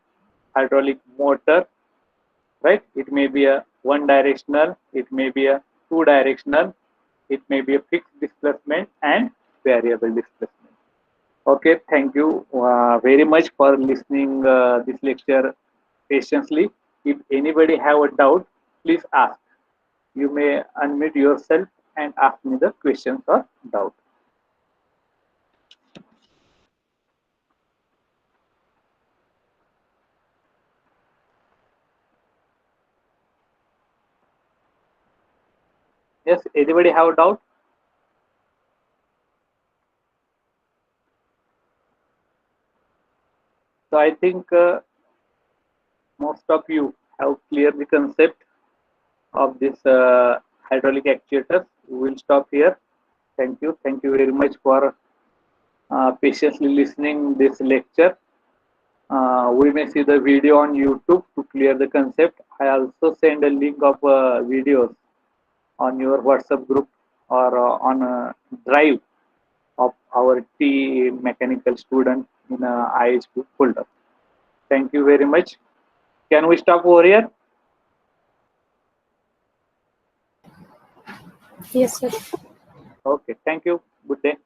hydraulic motor, right? It may be a one directional, it may be a two directional, it may be a fixed displacement and variable displacement. Okay, thank you very much for listening this lecture patiently. If anybody have a doubt, please ask. You may unmute yourself and ask me the questions or doubt. Yes, anybody have a doubt? So I think most of you have clear the concept of this hydraulic actuators. We will stop here. Thank you. Thank you very much for patiently listening this lecture. We may see the video on YouTube to clear the concept. I also send a link of videos on your WhatsApp group or on a drive of our T mechanical student in a IHP folder. Thank you very much. Can we stop over here? Yes, sir. Okay. Thank you. Good day.